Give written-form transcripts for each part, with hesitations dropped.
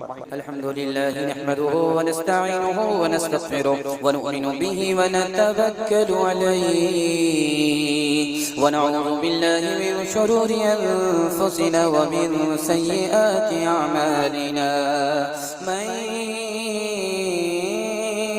अल्हम्दुलिल्लाह नहमदुहु व नस्तईनुहु व नस्तगफिरुहु व नु'मिनु बिही व नतवक्कलु अलैहि व नऊज़ु बिल्लाहि मिन शुरूरि अनफुसिना व मिन सय्यिआति अअमालिना मन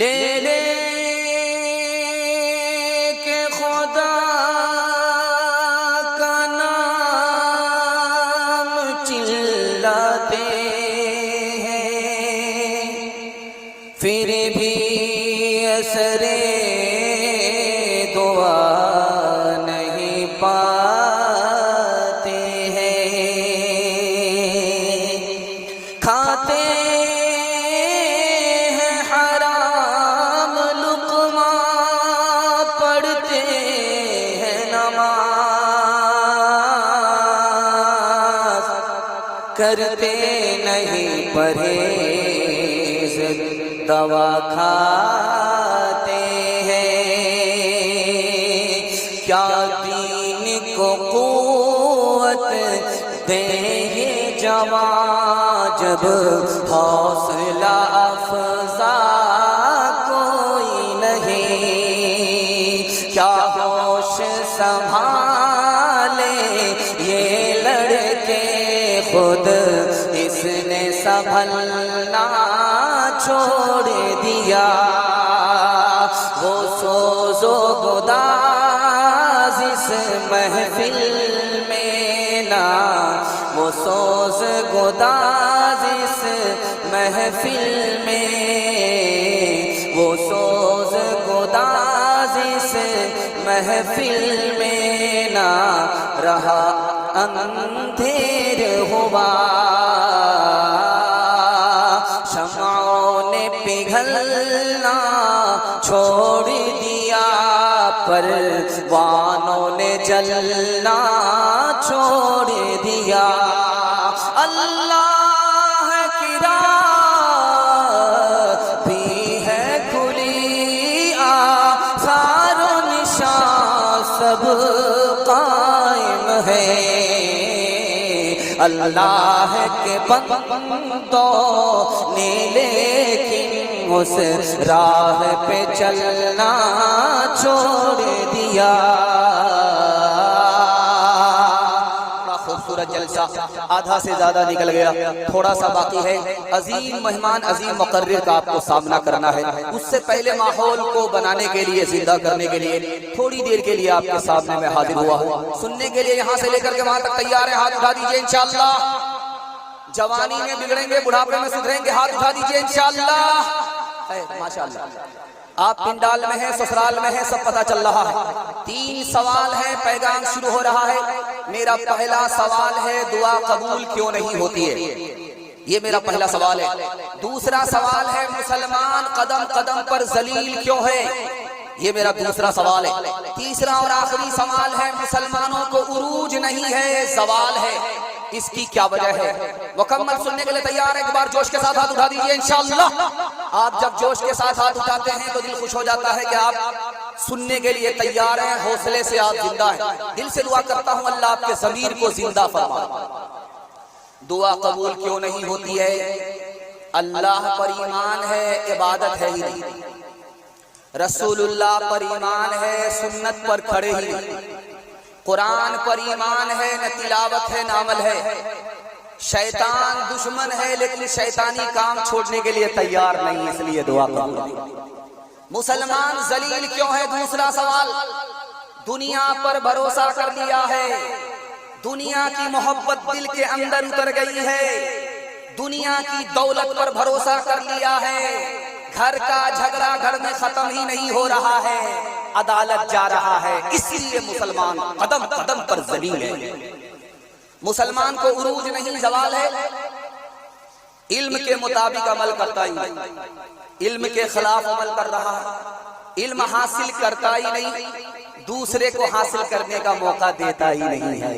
ले ले के खुदा का नाम चिल्लाते हैं फिर भी असरे दुआ नहीं पाते हैं खाते करते नहीं परहेज दवा खाते हैं क्या दीन को क़ुव्वत देंगे जवां जब हौसला अफ़ज़ा कोई नहीं क्या होश संभाले ये लड़के खुद इसने संभलना छोड़ दिया वो सोज़ो गुदाज़ इस महफिल में ना वो सोज़ गुदाज़ इस महफिल में वो सोज़ गुदाज़ इस महफिल में ना रहा अंधेर हुआ शम्ओं ने पिघलना छोड़ दिया परवानों ने जलना छोड़ दिया अल्लाह की राह भी है खुली आसार निशान सब कायम है अल्लाह के बंदों ने लेकिन उस राह पे चलना छोड़ दिया। खूबसूरत जलसा आधा से ज्यादा निकल गया, थोड़ा सा बाकी है। अजीम मेहमान अजीम मुकर्रिर का आपको सामना करना है। उससे पहले माहौल को बनाने के लिए, जिंदा करने के लिए थोड़ी देर के लिए आपके सामने में हाजिर हुआ हूँ। सुनने के लिए यहाँ से लेकर के वहां तक तैयार है? हाथ उठा दीजिए इंशाअल्लाह। जवानी में बिगड़ेंगे, बुढ़ापे में सुधरेंगे, हाथ उठा दीजिए इंशाअल्लाह। माशाअल्लाह आप पिंडाल में हैं, ससुराल में हैं, सब पता चल रहा है। 3 सवाल है, पैगाम शुरू हो रहा है। मेरा पहला सवाल है, दुआ कबूल क्यों नहीं होती है? ये मेरा पहला सवाल है। दूसरा सवाल है, मुसलमान कदम कदम पर जलील क्यों है? ये मेरा दूसरा सवाल है। तीसरा और आखिरी सवाल है, मुसलमानों को उरूज नहीं है, जवाल है, इसकी क्या वजह है? मुकम्मल सुनने के लिए तैयार है? एक बार जोश के साथ हाथ उठा दीजिए इंशाअल्लाह। आप जब जोश के साथ हाथ उठाते हैं तो दिल खुश हो जाता है कि आप सुनने के लिए तैयार हैं, हौसले से आप जिंदा हैं। दिल से दुआ करता हूं अल्लाह आपके ज़मीर को जिंदा फरमाए। दुआ कबूल क्यों नहीं होती है? अल्लाह पर ईमान है, इबादत है ही नहीं। रसूलुल्लाह पर ईमान है, सुन्नत पर खड़े ही नहीं। कुरान पर ईमान है, न तिलावत है, न अमल है। शैतान दुश्मन है, लेकिन शैतानी काम छोड़ने के लिए तैयार नहीं, इसलिए दुआ कबूल। मुसलमान जलील क्यों है? दूसरा सवाल। दुनिया पर भरोसा कर लिया है, दुनिया की मोहब्बत दिल के अंदर उतर गई है, दुनिया की दौलत पर भरोसा कर लिया है, घर का झगड़ा घर में खत्म ही नहीं हो रहा है, अदालत जा रहा है, इसलिए मुसलमान कदम कदम पर जलील है। मुसलमान को उरूज नहीं, जवाल है। इल्म के मुताबिक अमल करता ही नहीं, इल्म के खिलाफ अमल कर रहा है, इल्म हासिल करता ही नहीं, दूसरे को हासिल करने का मौका देता ही नहीं है।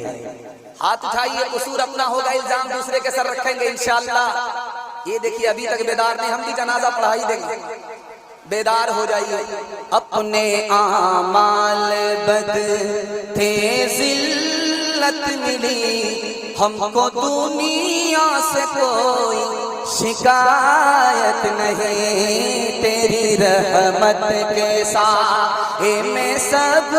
हाथ उठाइए, कसूर अपना होगा, इल्जाम दूसरे के सर रखेंगे इंशाअल्लाह। ये देखिए अभी तक बेदार नहीं, हम भी जनाजा पढ़ाई देंगे, बेदार हो जाइए। अपने आमाल बद थे, जिल्लत मिली हमको, दुनिया से कोई शिकायत नहीं, तेरी रहमत के साथ में सब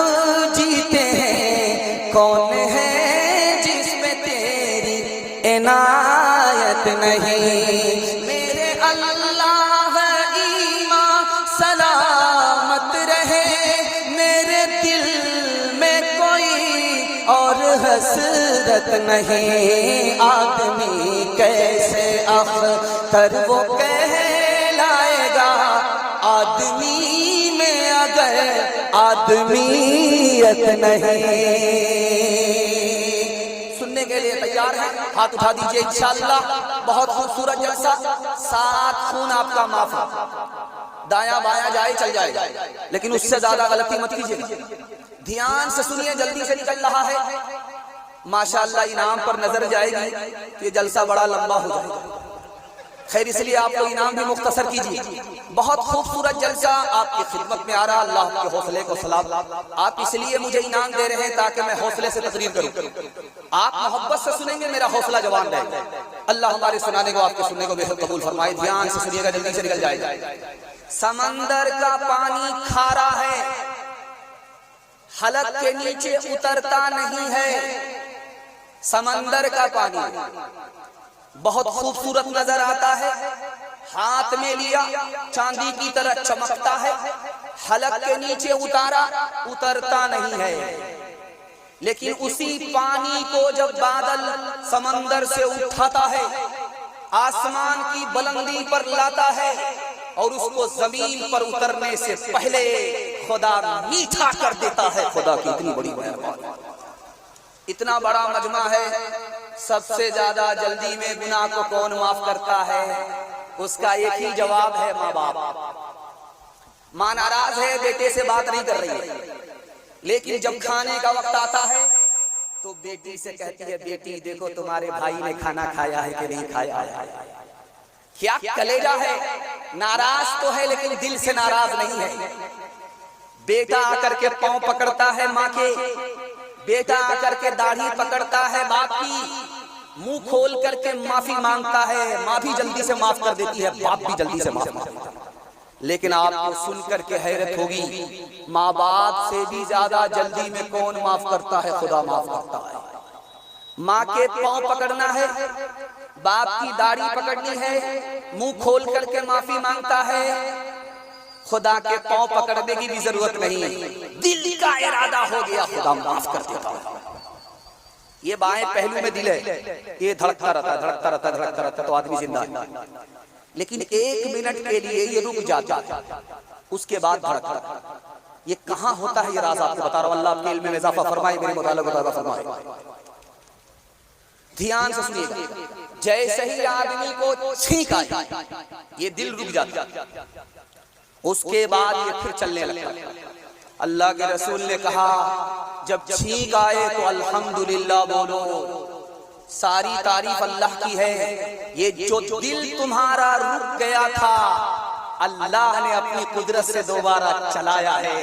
जीते हैं, कौन है जिसमें तेरी इनायत नहीं। मेरे अल्लाह ईमान सलामत रहे, मेरे दिल में कोई और हसरत नहीं। आदमी कैसे अख्तर वो कहलाएगा, आदमी में अगर आदमीयत नहीं। सुनने के लिए तैयार है? हाथ उठा दीजिए इंशाअल्लाह। बहुत खूबसूरत जलसा, 7 खून आपका माफ है, दायां बायां जाए चल जाएगा, लेकिन उससे ज्यादा गलती मत कीजिए। ध्यान से सुनिए, जल्दी से निकल रहा है। माशाअल्लाह इनाम पर नजर जाएगी तो ये जलसा बड़ा लंबा हो जाएगा। खैर, इसलिए आप लोग इनाम भी मुख्तसर कीजिए। बहुत खूबसूरत जलसा आपकी खिदमत में आ रहा। अल्लाह आपके हौसले को सलाम। आप इसलिए मुझे इनाम दे रहे हैं ताकि मैं हौसले से तकरीर करूं। आप मोहब्बत से सुनेंगे, मेरा हौसला जवान रहेगा। अल्लाह हमारे सुनाने को, आपके सुनने को बेहद कबूल फरमाए। ध्यान से सुनिएगा, जल्दी से निकल जाएगा। समंदर का पानी खारा है, हलक के नीचे उतरता नहीं है। समंदर का पानी बहुत खूबसूरत नजर आता है, हाथ में लिया चांदी की तरह चमकता है, हलक के नीचे उतारा उतरता नहीं है। लेकिन उसी पानी को जब बादल समंदर से उठाता है, आसमान की बुलंदी पर लाता है और उसको जमीन पर उतरने से पहले खुदा मीठा कर देता है। खुदा की इतनी बड़ी मेहरबानी। इतना बड़ा मजमा है, सबसे ज्यादा जल्दी में गुनाह को कौन माफ करता है? उसका एक ही जवाब है, माँ बाप। माँ नाराज है, बेटे से बात नहीं कर रही है, लेकिन जब खाने का वक्त आता है तो बेटी से कहती है, बेटी देखो तुम्हारे भाई ने खाना खाया है कि नहीं खाया है। क्या कलेजा है, नाराज तो है लेकिन दिल से नाराज नहीं है। बेटा आकर के पांव पकड़ता है माँ के, बेटा आकर के दाढ़ी पकड़ता है बाप की, मुंह खोल करके माफी मांगता है, माँ भी जल्दी से माफ कर देती है, बाप भी जल्दी से माफ कर देता है। लेकिन आपको सुनकर के हैरत होगी, माँ बाप से भी ज्यादा जल्दी में कौन माफ करता है? खुदा माफ करता है। माँ के पांव पकड़ना है, बाप की दाढ़ी पकड़नी है, मुंह खोल करके माफी मांगता है, खुदा के पांव पकड़ने की भी जरूरत नहीं, दिल का इरादा हो गया, खुदा माफ कर देता है। ये बाएं पहलू में दिल है, ये धड़कता रहता है, धड़कता रहता है, धड़कता रहता है तो आदमी जिंदा है। लेकिन 1 मिनट के लिए ये रुक जाता है, उसके बाद धड़कता है। ये कहां होता है? ये राज आपको बता रहा हूं। अल्लाह अपने इल्म में इजाफा फरमाए, मेरे मुतालिक इजाफा फरमाए। ध्यान से सुनिएगा, जैसे ही आदमी को छींक आए, ये दिल रुक जाता है, उसके बाद ये फिर चलने लगता। अल्लाह के रसूल ने कहा, जब छींक आए तो अल्हम्दुलिल्लाह बोलो, सारी तारीफ अल्लाह की है। ये जो दिल तुम्हारा रुक गया था, अल्लाह ने अपनी कुदरत से दोबारा चलाया है।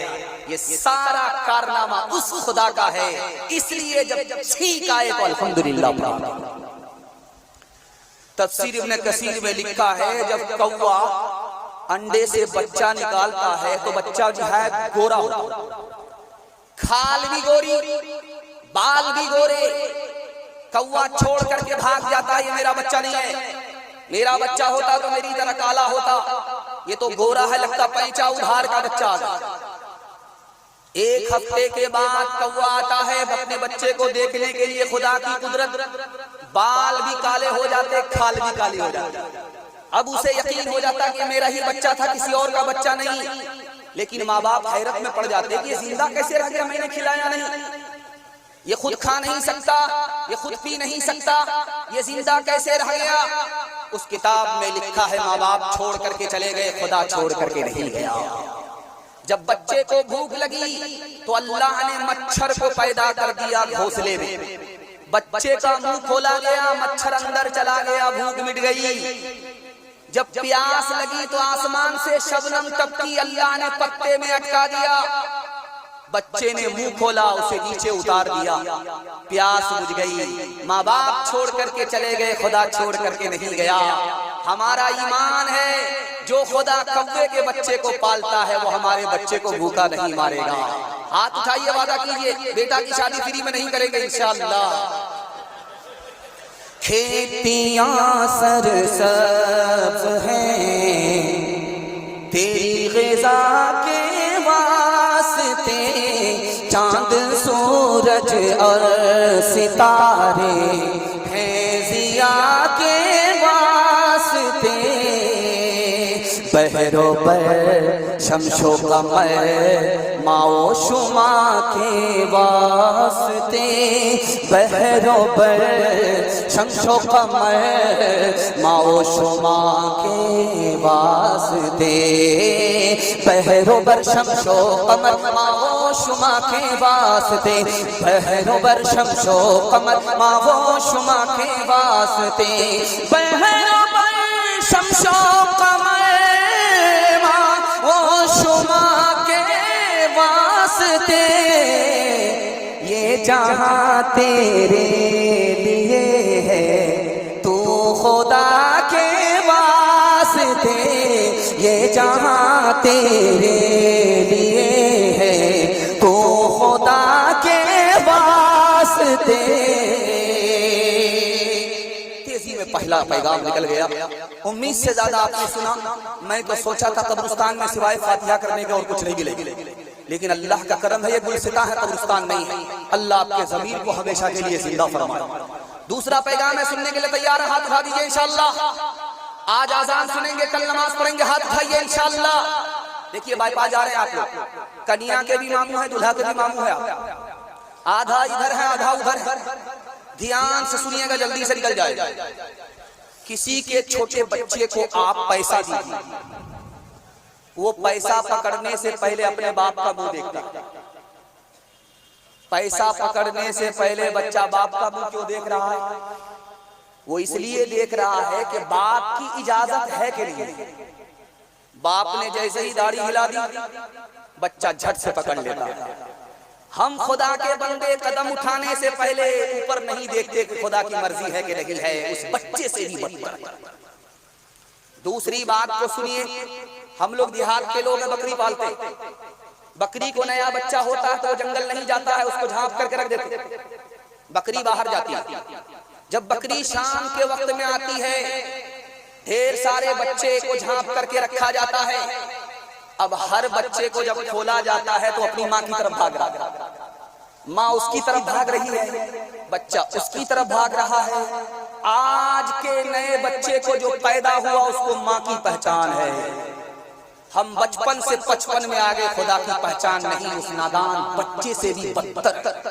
ये सारा कारनामा उस खुदा का है। इसलिए जब छींक आए तो अल्हम्दुलिल्लाह पढ़ा। तफसीर इब्न कसीर में लिखा है जब कौवा अंडे से बच्चा निकालता है तो बच्चा जो है गोरा होता है, खाल भी गोरी, बाल भी गोरे। कौवा छोड़ करके भाग जाता है, ये मेरा बच्चा नहीं है, मेरा बच्चा होता तो मेरी तरह काला होता, ये तो गोरा है, लगता पैंचा उधार का बच्चा। एक हफ्ते के बाद कौवा आता है अपने बच्चे को देखने के लिए। खुदा की कुदरत, बाल भी काले हो जाते, खाल भी काली हो जाती। अब उसे यकीन हो जाता कि मेरा ही बच्चा था, किसी और का बच्चा नहीं। लेकिन माँ बाप हैरत में पड़ जाते कि ये जिंदा कैसे रह गया, मैंने खिलाया नहीं, ये खुद खा नहीं सकता, ये खुद पी नहीं सकता, ये जिंदा कैसे रह गया। उस किताब में लिखा है माँ बाप छोड़ करके चले गए, खुदा छोड़ करके नहीं गया। जब बच्चे को भूख लगी तो अल्लाह ने मच्छर को पैदा कर दिया घोंसले में। बच्चे का मुंह खोला गया, मच्छर अंदर चला गया, भूख मिट गई। जब प्यास लगी तो आसमान से शबनम टपकी, अल्लाह ने पत्ते में अटका दिया। बच्चे ने मुंह खोला, उसे नीचे उतार दिया, प्यास बुझ गई। माँ बाप छोड़ करके चले गए, खुदा छोड़ करके नहीं गया। हमारा ईमान है जो खुदा कौवे के बच्चे को पालता है वो हमारे बच्चे को भूखा नहीं मारेगा। हाथ उठाइए, वादा कीजिए बेटा की शादी फ्री में नहीं करेंगे इंशाअल्लाह। खेतियां सरसब्ज हैं तेरी ग़िज़ा के वास्ते, चांद सूरज और सितारे हैं ज़िया के वास्ते। बहरो पर शमशो कमर माओ शुमा के वास्ते, बहरो पर शमशो कमर माओ शुमा के वास्ते। बहरो पर शमशो कमर माओ शुमा के वास्ते, बहरो पर शमशो कमर माओ शुमा के वास्ते। बहरो पर शमशो कमर माओ शुमा के वास्ते, ये जहां तेरे लिए है तू खुदा के वास्ते, ये जहां तेरे लिए है तू खुदा के वास्ते। तेजी में पहला पैगाम निकल गया। उम्मीद से ज्यादा आपने सुना। मैं तो सोचा था कब्रिस्तान में सिवाय फातिहा करने के और कुछ नहीं मिलेगी, लेकिन अल्लाह का करम है ये गुलसिता है, कब्रिस्तान नहीं है। अल्लाह आपके ज़मीर को हमेशा के लिए जिंदा फरमाए। दूसरा पैगाम है, सुनने के लिए तैयार है? हाथ उठा दीजिए इंशाअल्लाह। आज आजान सुनेंगे, कल नमाज पढ़ेंगे, हाथ उठाइए इंशाअल्लाह। देखिए बाईपास जा रहे हैं आप लोग, कन्या के भी मामू है, दूल्हा के भी मामू है, आधा इधर है आधा उधर है। ध्यान से सुनिएगा, जल्दी से निकल जाए। किसी के छोटे बच्चे को आप पैसा दीजिए, वो पैसा पकड़ने से पहले अपने बाप का मुंह देखता है। पैसा पकड़ने से पहले बच्चा बाप का मुंह क्यों देख रहा है? वो इसलिए देख रहा है कि बाप की इजाजत है कि नहीं। बाप ने जैसे ही दाढ़ी हिला दी, बच्चा झट से पकड़ लेता है। हम खुदा के बंदे कदम उठाने से पहले ऊपर नहीं देखते कि खुदा की मर्जी है कि नहीं है, उस बच्चे से भी बदतर। दूसरी बात को सुनिए, हम लोग देहात के लोग बकरी पालते। बकरी को नया बच्चा होता है तो जंगल नहीं जाता है, उसको झांप करके रख देते, बकरी बाहर जाती है। जब बकरी शाम के वक्त में आती है, ढेर सारे बच्चे को झांप करके रखा जाता है। अब हर बच्चे को जब खोला जाता है तो अपनी माँ की तरफ भाग रहा है, माँ उसकी तरफ भाग रही है, बच्चा उसकी तरफ भाग रहा है। आज के नए बच्चे को जो पैदा हुआ उसको माँ की पहचान है। हम बचपन से 55 में आ गए, खुदा की पहचान नहीं, उस नादान बच्चे से भी बदतर।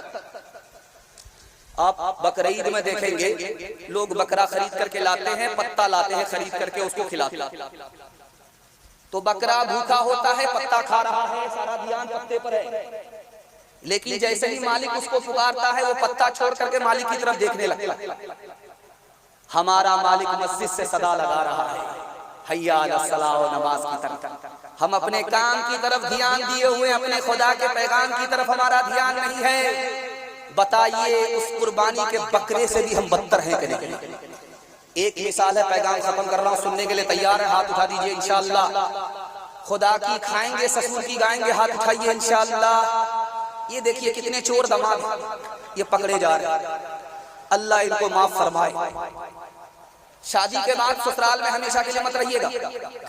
आप बकरीद में देखेंगे लोग बकरा खरीद करके लाते हैं, पत्ता लाते हैं खरीद करके उसको खिलाते हैं। तो बकरा भूखा होता है, पत्ता खा रहा है, सारा ध्यान पत्ते पर है। लेकिन जैसे ही मालिक उसको पुकारता है वो पत्ता छोड़ करके मालिक की तरफ देखने लगता है। हमारा मालिक मस्जिद से सदा लगा रहा है, हय्या अलस सलाह, नमाज की तरफ। हम अपने काम की तरफ ध्यान दिए हुए, अपने खुदा के पैगाम की तरफ हमारा ध्यान नहीं है। बताइए उस कुर्बानी के बकरे से भी हम बदतर हैं कि नहीं? एक मिसाल है, पैगाम खत्म कर रहा हूँ, सुनने के लिए तैयार है? हाथ उठा दीजिए इंशाअल्लाह। खुदा की खाएंगे, ससुर की गाएंगे, हाथ उठाइए इंशाअल्लाह। ये देखिए कितने चोर दामाद ये पकड़े जा रहे हैं, अल्लाह इनको माफ फरमाए। शादी के बाद ससुराल में हमेशा के लिए मत रहिएगा,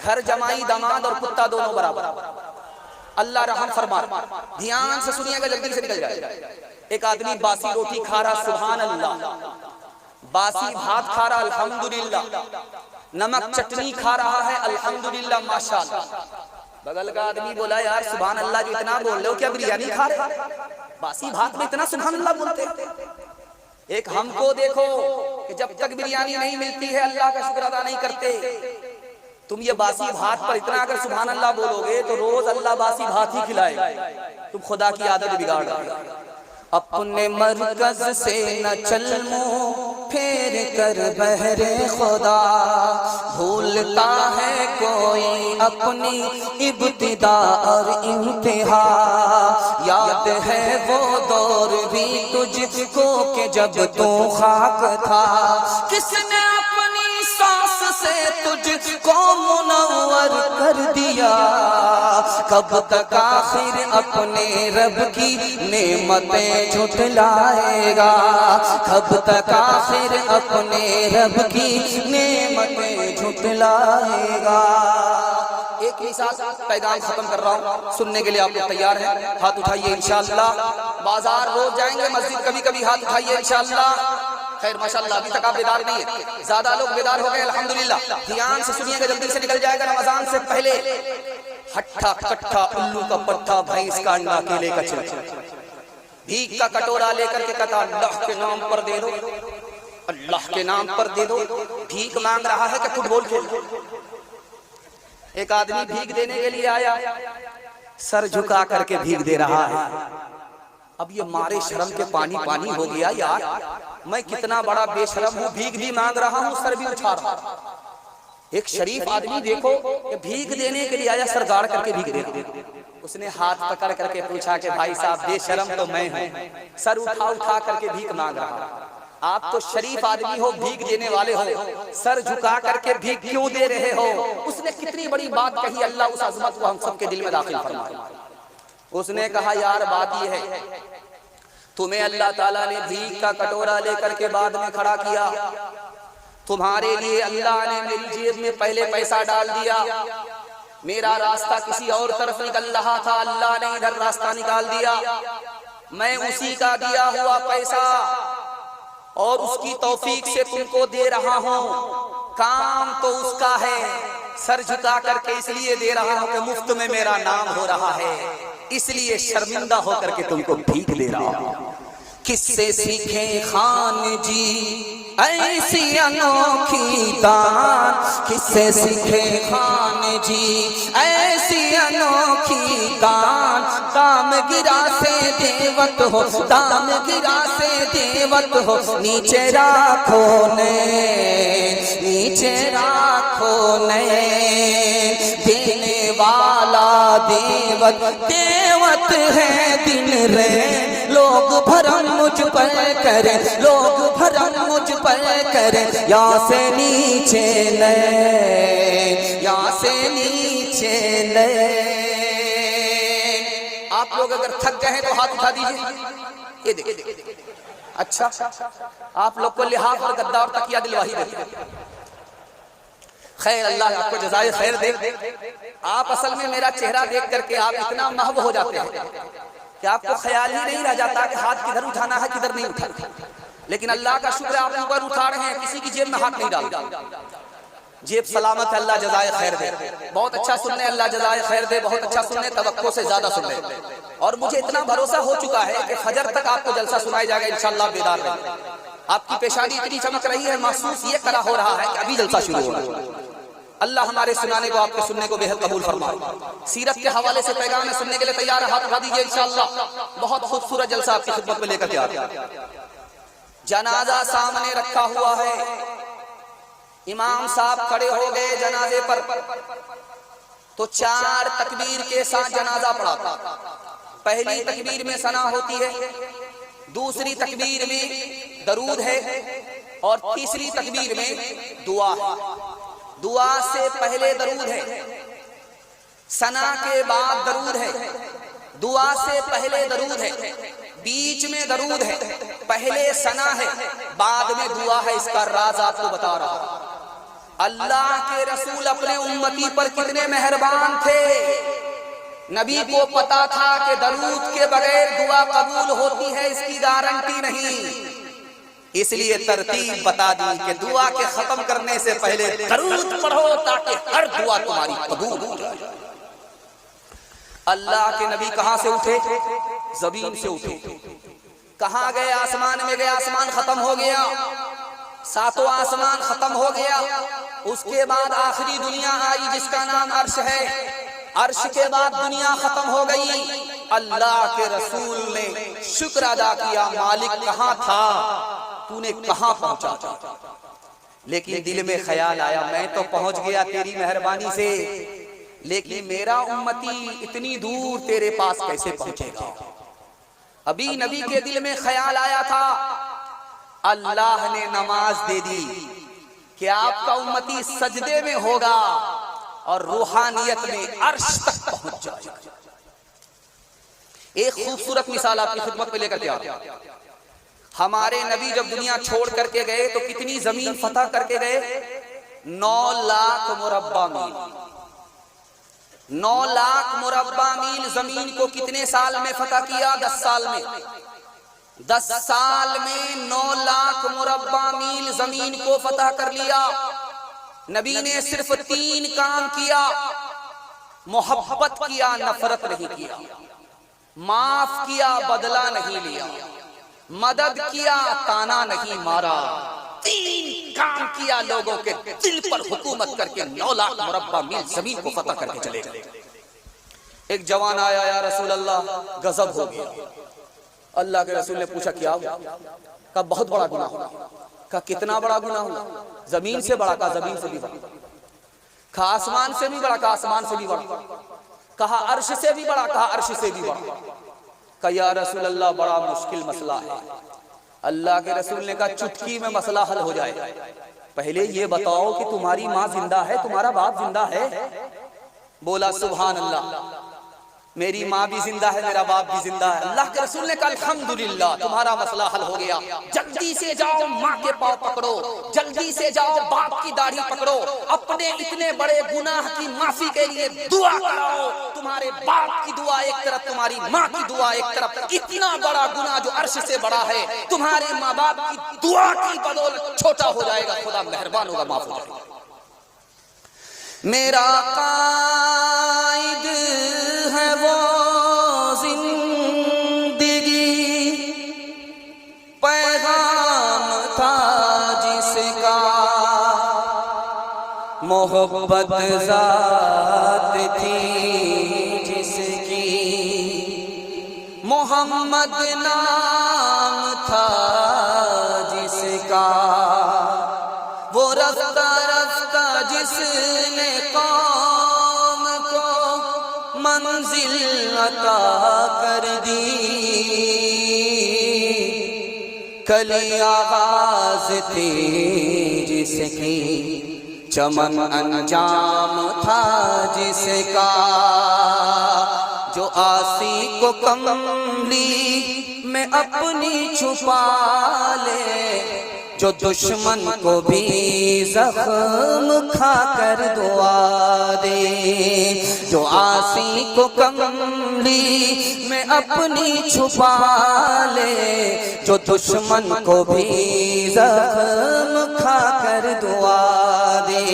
घर जमाई दामाद और कुत्ता दोनों बराबर। अल्लाह रहम फरमाए। ध्यान से सुनिएगा, जल्दी से निकल जाए। एक आदमी बासी रोटी खा रहा, सुभान अल्लाह, बासी भात खा रहा, अल्हम्दुलिल्लाह, नमक चटनी खा रहा है, अल्हम्दुलिल्लाह, माशाअल्लाह। बगल का आदमी बोला, यार सुभान अल्लाह जो इतना बोल रहे हो, क्या बिरयानी खा रहे? बासी भात में इतना सुभान अल्लाह बोलते? एक हमको देखो कि जब तक बिरयानी नहीं मिलती है अल्लाह का शुक्र अदा नहीं करते। तुम ये बासी भात पर इतना अगर सुभान अल्लाह बोलोगे तो रोज अल्लाह बासी भात ही खिलाएगा। तुम खुदा की आदत बिगाड़ रहे हो। अपने मरकज से न चल मुंह फेर कर बहरे खुदा, भूलता है कोई अपनी इब्तिदा और इंतहा। याद है वो दौर भी तुझको के जब तू खाक था, किसने अपनी सांस से तुझको मुनव्वर कर दिया। कब तक आखिर अपने रब की नेमतें झुठलाएगा, कब तक आखिर अपने रब की नेमतें झुठलाएगा। एक ही साथ पैगाम खत्म कर रहा हूँ, सुनने के लिए आप लोग तैयार हैं? हाथ उठाइए इंशाअल्लाह। बाजार रोज जाएंगे, मस्जिद कभी कभी, हाथ उठाइए इंशाअल्लाह। खैर माशाअल्लाह अभी तक आप बेदार नहीं है, ज्यादा लोग बेदार हो गए अल्हम्दुलिल्लाह। ध्यान से सुनिएगा, जल्दी से निकल जाएगा रमजान से पहले। हट्ठा कट्ठा उल्लू का पट्ठा, भैंस का अंडा, केले का छिलका, भीख का कटोरा लेकर के कहता अल्लाह के नाम पर दे दो, अल्लाह के नाम पर दे दो। भीख मांग रहा है कि फुटबॉल खेल? एक आदमी भीख देने के लिए आया, सर झुका करके भीख दे रहा है। अब ये मारे शर्म के पानी पानी हो गया, यार मैं कितना बड़ा बेशरम हूँ, भीख भी मांग रहा हूँ, सर भी उठा रहा हूँ। एक शरीफ आदमी देखो भीख देने के लिए आया, सर गाड़ करके भीख दे रहा। उसने हाथ पकड़ करके पूछा कि भाई साहब बेशरम तो मैं हूँ, सर उठा उठा करके भीख मांग रहा। आप तो शरीफ आदमी हो, भीख देने वाले हो, सर झुका करके भीख क्यों दे रहे हो? उसने कितनी बड़ी बात कही, अल्लाह उस अजमत को हम सबके दिल में दाखिल फरमाए। उसने कहा यार बात यह है, तुम्हें अल्लाह ताला ने भीख का कटोरा लेकर के बाद में खड़ा किया, तुम्हारे लिए अल्लाह ने मेरी जेब में पहले पैसा डाल दिया, मेरा रास्ता किसी और तरफ निकल रहा था, अल्लाह ने इधर रास्ता निकाल दिया, मैं उसी का दिया हुआ पैसा और उसकी तौफीक से तुमको दे रहा हूँ। काम तो उसका है, सर झुका करके इसलिए दे रहा हूँ कि मुफ्त में मेरा नाम हो रहा है, इसलिए शर्मिंदा होकर के तुमको भीख दे रहा हूँ। किससे सीखे खान जी ऐसी अनोखी दान, किससे सीखे खान जी ऐसी अनोखी दान। दाम गिरा से देवत हो, दाम गिरा से देवत हो, नीचे राखो ने, नीचे राखो ने। देने वाला देवत, देवत है दिन रे। लोग भरम मुझ पर करे, लोग भरम मुझ पर करे, यहाँ से नीचे ले, यहाँ से नीचे ले। आप लोग अगर थक गए तो हाथ उठा दीजिए। ये देखिए, अच्छा आप लोग को लिहाफ और गद्दा और तकिया दिलवाही देते। खैर अल्लाह आपको जज़ाए खैर दे। आप असल में मेरा चेहरा देख करके आप इतना महव हो जाते हैं कि आपको ख्याल ही नहीं रह जाता कि हाथ किधर उठाना है किधर नहीं उठाना। लेकिन अल्लाह का शुक्र आप ऊपर उठा रहे हैं, किसी की जेब में हाथ नहीं डाल, जेब सलामत है, अल्लाह जज़ाए खैर दे। बहुत अच्छा सुनने, अल्लाह जज़ाए खैर दे, बहुत अच्छा सुनने, तवक्को से ज्यादा सुनने। और मुझे इतना भरोसा हो चुका है कि फजर तक आपको जलसा सुनाया जाएगा इंशाअल्लाह। बेदार रहिए, आपकी पेशानी इतनी चमक रही है, महसूस ये करा हो रहा है कि अभी जलसा शुरू हो रहा है। अल्लाह हमारे सुनाने को, आपके सुनने को बेहद कबूल फरमाए। सीरत के हवाले से पैगाम सुनने के लिए तैयार है, हाथ उठा दीजिए इंशाअल्लाह। बहुत खूबसूरत जलसा आपकी खिदमत में लेकर के आते हैं। जनाजा सामने रखा हुआ है, इमाम साहब खड़े हो गए जनाजे पर। तो 4 तकबीर के साथ जनाजा पढ़ाता। पहली तकबीर में सना होती है, दूसरी तकबीर में दरूद है और तीसरी तकबीर में दुआ है। दुआ से पहले दरूद है, सना के बाद दरूद है, दुआ से पहले दरूद है, बीच में दरूद है, पहले सना है, बाद में दुआ है। इसका राज आपको बता रहा हूं। अल्लाह के रसूल अपने उम्मती पर कितने मेहरबान थे। नबी को पता था कि दरूद के बगैर दुआ कबूल होती है, इसकी गारंटी नहीं, इसलिए तरतीब बता दी कि दुआ के खत्म करने से पहले दरूद पढ़ो ताकि हर दुआ तुम्हारी कबूल हो जाए। अल्लाह के नबी कहां से उठे? जमीन से उठे। कहां गए? आसमान में गए। आसमान खत्म हो गया, 7वां आसमान खत्म हो गया। उसके बाद आखिरी दुनिया आई जिसका नाम अर्श है। अर्श के बाद दुनिया खत्म हो गई। अल्लाह के रसूल ने शुक्र अदा किया, मालिक कहां था, तूने कहां पहुंचा। लेकिन दिल में ख्याल आया, मैं तो पहुंच गया तेरी मेहरबानी से, लेकिन मेरा उम्मती इतनी दूर तेरे पास कैसे पहुंचेगा। अभी नबी के दिल में ख्याल आया था, अल्लाह ने नमाज दे दी कि आपका उम्मती सजदे में होगा और रूहानियत में अर्श तक पहुंच जाएगा। एक खूबसूरत मिसाल आपकी खिदमत में लेकर के आ रहा हूं। हमारे नबी जब दुनिया छोड़ करके गए तो कितनी जमीन फतह करके गए? 9 लाख मुरब्बा मील। 9 लाख मुरब्बा मील जमीन को कितने साल में फतह किया? 10 साल में। 10 साल में 9 लाख मुरब्बा मील जमीन को फतह कर लिया। नबी ने सिर्फ 3 काम किया, मोहब्बत किया, नफरत नहीं किया, माफ किया, बदला नहीं लिया, मदद किया, ताना नहीं मारा। 3 काम किया, लोगों के दिल पर हुकूमत करके 9 लाख मुरब्बा मील जमीन को फतह करके चले गए। एक जवान आया, या रसूल अल्लाह गजब हो गया। अल्लाह के रसूल ने पूछा क्या हुआ? कहा बहुत बड़ा गुनाह हुआ। कहा कितना बड़ा गुनाह हुआ? जमीन से बड़ा। कहा जमीन से भी बड़ा। कहा आसमान से भी बड़ा। कहा आसमान से भी बड़ा। कहा अर्श से भी बड़ा। कहा अर्श से भी बड़ा। कहा या रसूल अल्लाह बड़ा मुश्किल मसला है। अल्लाह के रसूल ने कहा चुटकी में मसला हल हो जाए। पहले ये बताओ कि तुम्हारी माँ जिंदा है, तुम्हारा बाप जिंदा है? बोला सुभान अल्लाह, मेरी माँ भी जिंदा है, मेरा बाप भी जिंदा है। अल्लाह के रसूल ने कहा अल्हम्दुलिल्लाह, तुम्हारा मसला हल हो गया। जल्दी से जाओ माँ के पाँव पकड़ो, जल्दी से जाओ बाप की दाढ़ी पकड़ो, अपने इतने बड़े गुनाह की माफी के लिए दुआ कराओ। तुम्हारे बाप की दुआ एक तरफ, तुम्हारी माँ की दुआ एक तरफ। इतना बड़ा गुनाह जो अर्श से बड़ा है, तुम्हारे माँ बाप की दुआ की बदौलत छोटा हो जाएगा। खुदा मेहरबान होगा, माफ हो जाएगा। मेरा कायद है वो जिंदगी, पैगाम था जिसका, मोहब्बत ज़ात थी जिसकी, मोहम्मद नाम था जिसका, वो रफ्ता रफ्ता जिसने कौम को मंजिल अता कर दी। कली आवाज थी जिसकी, चमन अंजाम था जिसका, जो आसी को कमली में अपनी छुपा ले, जो दुश्मन को भी जख्म खाकर दुआ दे, जो आसी को कमली में अपनी छुपा ले, जो दुश्मन को भी जख्म खाकर दुआ दे,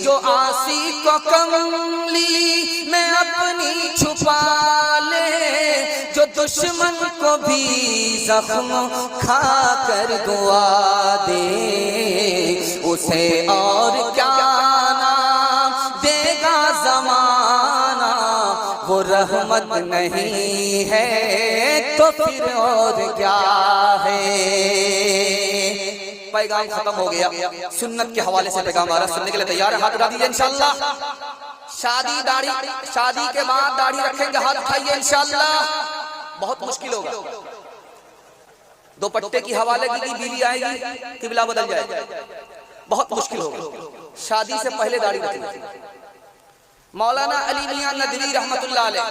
जो आसी को कमली में अपनी छुपा ले, जो दुश्मन को भी जख्म खाकर दुआ दे, उसे और क्या नाम देगा जमाना, वो रहमत नहीं है तो फिर और क्या है। पैगाम खत्म हो गया। सुन्नत के हवाले से पैगाम आ रहा, सुनने के लिए तैयार है? हाथ उठा दीजिए इंशाअल्लाह। शादी के बाद दाढ़ी रखेंगे, हाथ उठाइए इंशाअल्लाह। बहुत मुश्किल होगा। दोपट्टे की हवा लगेगी, बीवी आएगी, किबला बदल जाएगा, बहुत मुश्किल होगा। शादी से पहले दाढ़ी रखेंगे। मौलाना अली मियां नदवी रहमतुल्लाह अलैह,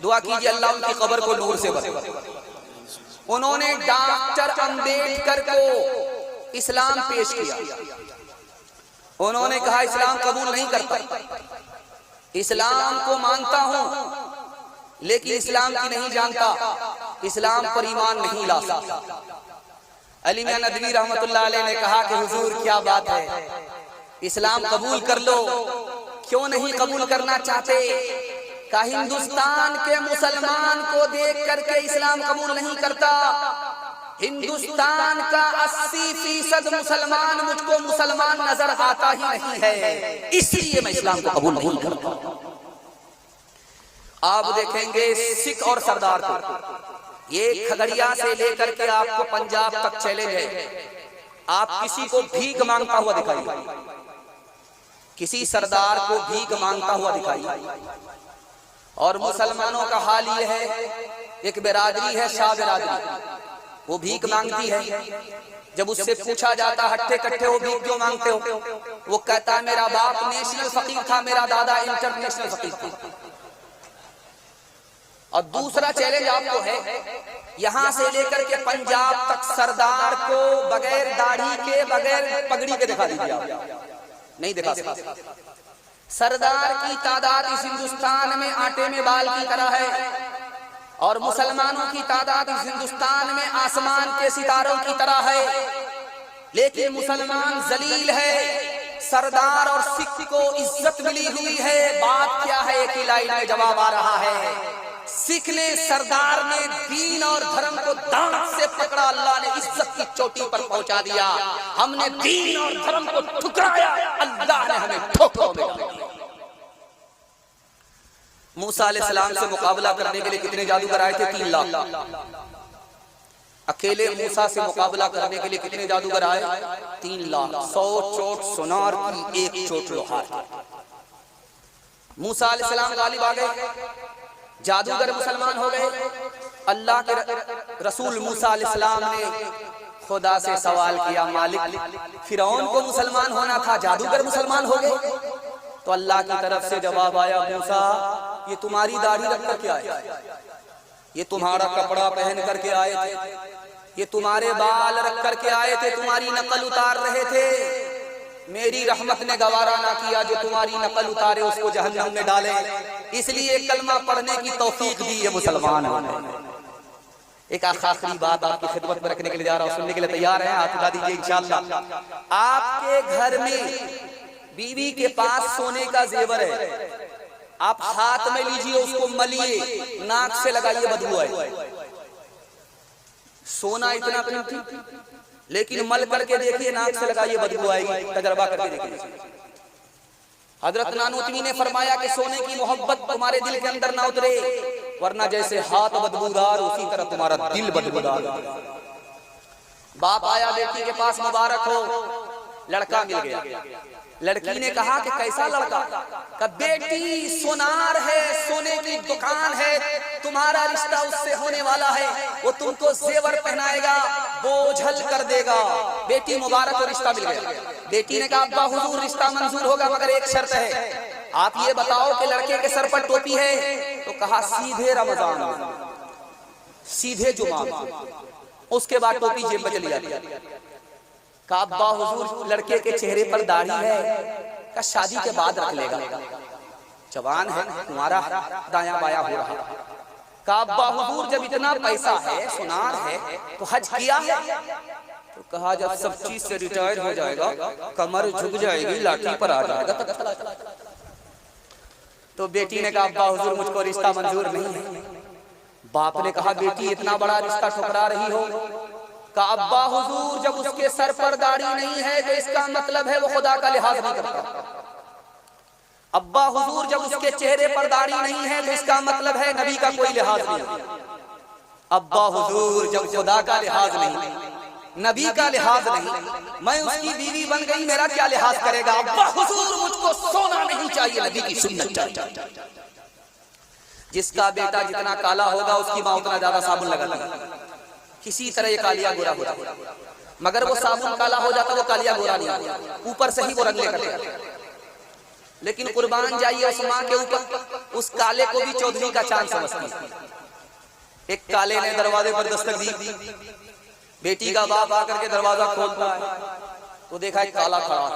दुआ कीजिए अल्लाह उनकी कब्र को नूर से भरे। उन्होंने डॉक्टर अंबेडकर को इस्लाम पेश किया। उन्होंने कहा इस्लाम कबूल नहीं करता, इस्लाम को मानता हूं लेकिन इस्लाम की नहीं जानता, इस्लाम पर ईमान नहीं ला सकता। अली मियां नदवी रहमतुल्लाह अलैह ने कहा कि हुजूर क्या बात है, इस्लाम कबूल कर लो, क्यों नहीं कबूल करना चाहते? का हिंदुस्तान के मुसलमान को देख करके इस्लाम कबूल नहीं करता। हिंदुस्तान का 80% मुसलमान मुझको मुसलमान नजर आता ही नहीं है, इसलिए मैं इस्लाम को कबूल नहीं करता। आप देखेंगे सिख और सरदार को, ये खगड़िया से लेकर के आपको पंजाब तक चैलेंज है, आप किसी को भीख मांगता हुआ दिखाइए, किसी सरदार को भीख मांगता हुआ दिखाइए। और मुसलमानों का हाल ये है, एक बिरादरी है शाह बिरादरी, वो भीख मांगती है। जब उससे पूछा जाता हट्टे कट्टे हो भीख क्यों मांगते हो, वो कहता मेरा बाप नेशनल फकीर था, मेरा दादा इंटरनेशनल फकीर था। और दूसरा चैलेंज आपको है, यहां से लेकर के पंजाब तक सरदार को बगैर दाढ़ी के, बगैर पगड़ी के दिखा दीजिए, आप नहीं दिखा सकते। सरदार की तादाद इस हिंदुस्तान में आटे में बाल की तरह है, और मुसलमानों की तादाद इस हिंदुस्तान में आसमान के सितारों की तरह है। लेकिन मुसलमान जलील है, सरदार और सिख को इज्जत मिली हुई है। बात क्या है, एक ही लाइन में जवाब आ रहा है, सिख ने, सरदार ने दीन और धर्म को दांत से पकड़ा, अल्लाह ने इज्जत की चोटी पर पहुंचा दिया। हमने दीन और धर्म को ठुकराया, अल्लाह ने हमें ठोकरों में डाला। मूसा अलैहिस्सलाम से मुकाबला करने के लिए कितने जादूगर आए थे? 3 लाख। अकेले मूसा से मुकाबला करने के लिए कितने जादूगर आए? 3 लाख। 100 चोट सोनार की, 1 चोट लोहार। मूसा अलैहिस्सलाम गालिब आ गए, जादूगर मुसलमान हो गए। अल्लाह के रसूल मूसा अलैहिस्सलाम ने खुदा से सवाल किया, मालिक फिरौन को मुसलमान होना था, जादूगर मुसलमान हो गए। तो अल्लाह की तरफ से जवाब आया, मूसा ये तुम्हारी दाढ़ी रख करके आए, ये तुम्हारा कपड़ा पहन करके आए थे, ये तुम्हारे बाल रख करके आए थे, तुम्हारी नकल उतार रहे थे। मेरी रहमत ने गवारा ना किया जो तुम्हारी नकल उतारे उसको जहन्नम में डाले, इसलिए कलमा पढ़ने की तौफीक दी है मुसलमान होने। एक आखिरी बात आपकी खिदमत में रखने के लिए जा रहा हूं, सुनने के लिए तैयार हैं? हाथ उठा दीजिए इंशाअल्लाह। आपके घर में बीवी के पास सोने का जेवर है, आप हाथ में लीजिए, उसको मलिए, नाक से लगाइए, बदबू आए। सोना इतना कीमती, लेकिन मल करके देखिए, नाक से लगाइए, बदबू आएगी, तजर्बा करके देखिए। हजरत नानूतवी ने फरमाया कि सोने की मोहब्बत तुम्हारे दिल के अंदर ना उतरे, वरना जैसे हाथ बदबूदार उसी तरह तुम्हारा दिल बदबूदार। बाप आया बेटी के पास, मुबारक हो, लड़का मिल गया। लड़की ने कहा कि कैसा लड़का? का बेटी सोनार है, सोने की दुकान है, तुम्हारा रिश्ता उससे होने वाला है, वो तुमको जेवर पहनाएगा, बोझल कर देगा। बेटी मुबारक हो, रिश्ता मिल गया। बेटी ने कहा अब्बा हुजूर रिश्ता मंजूर होगा, मगर एक शर्त है, आप ये बताओ कि लड़के के सर पर टोपी है? तो कहा सीधे रमजान में, सीधे जुमा में, उसके बाद टोपी जेब में चली जाती है। का अब्बा हुजूर लड़के के चेहरे पर दाढ़ी है? का शादी के बाद रख लेगा, जवान है, तुम्हारा दाया बाया हो रहा। का अब्बा हुजूर जब इतना पैसा है, सुनार है, तो हज किया है? तो कहा जब सब चीज से रिटायर हो जाएगा, कमर झुक जाएगी, लाठी पर आ जाएगा तब चला जाएगा। तो बेटी ने कहा अब्बा हुजूर मुझको रिश्ता मंजूर नहीं है। बाप ने कहा बेटी इतना बड़ा रिश्ता ठुकरा रही हो? का अब्बा हुजूर जब उसके सर पर दाढ़ी नहीं है तो इसका मतलब है वो खुदा का लिहाज नहीं करता। अब्बा हुजूर जब उसके चेहरे पर दाढ़ी नहीं है तो इसका मतलब है नबी का कोई लिहाज नहीं। अब्बा हुजूर जब खुदा का लिहाज नहीं, नबी का लिहाज नहीं, मैं उसकी बीवी बन गई, मेरा क्या लिहाज करेगा? अब्बा हुजूर मुझको सोना नहीं चाहिए, नबी की सुन्नत चाहिए। जिसका बेटा जितना काला होगा उसकी माँ उतना ज्यादा साबुन लगाती है, किसी तरह ये कालिया गोरा होता है, मगर वो साबुन काला हो जाता, वो कालिया गोरा नहीं होता, ऊपर से ही वो रंग लेकर। लेकिन कुर्बान जाइए उस माँ के ऊपर, उस काले को भी चौधरी का चांद समझती है। एक काले ने दरवाजे पर दस्तक दी, बेटी का बाप आकर के दरवाजा खोलता है तो देखा एक काला खड़ा,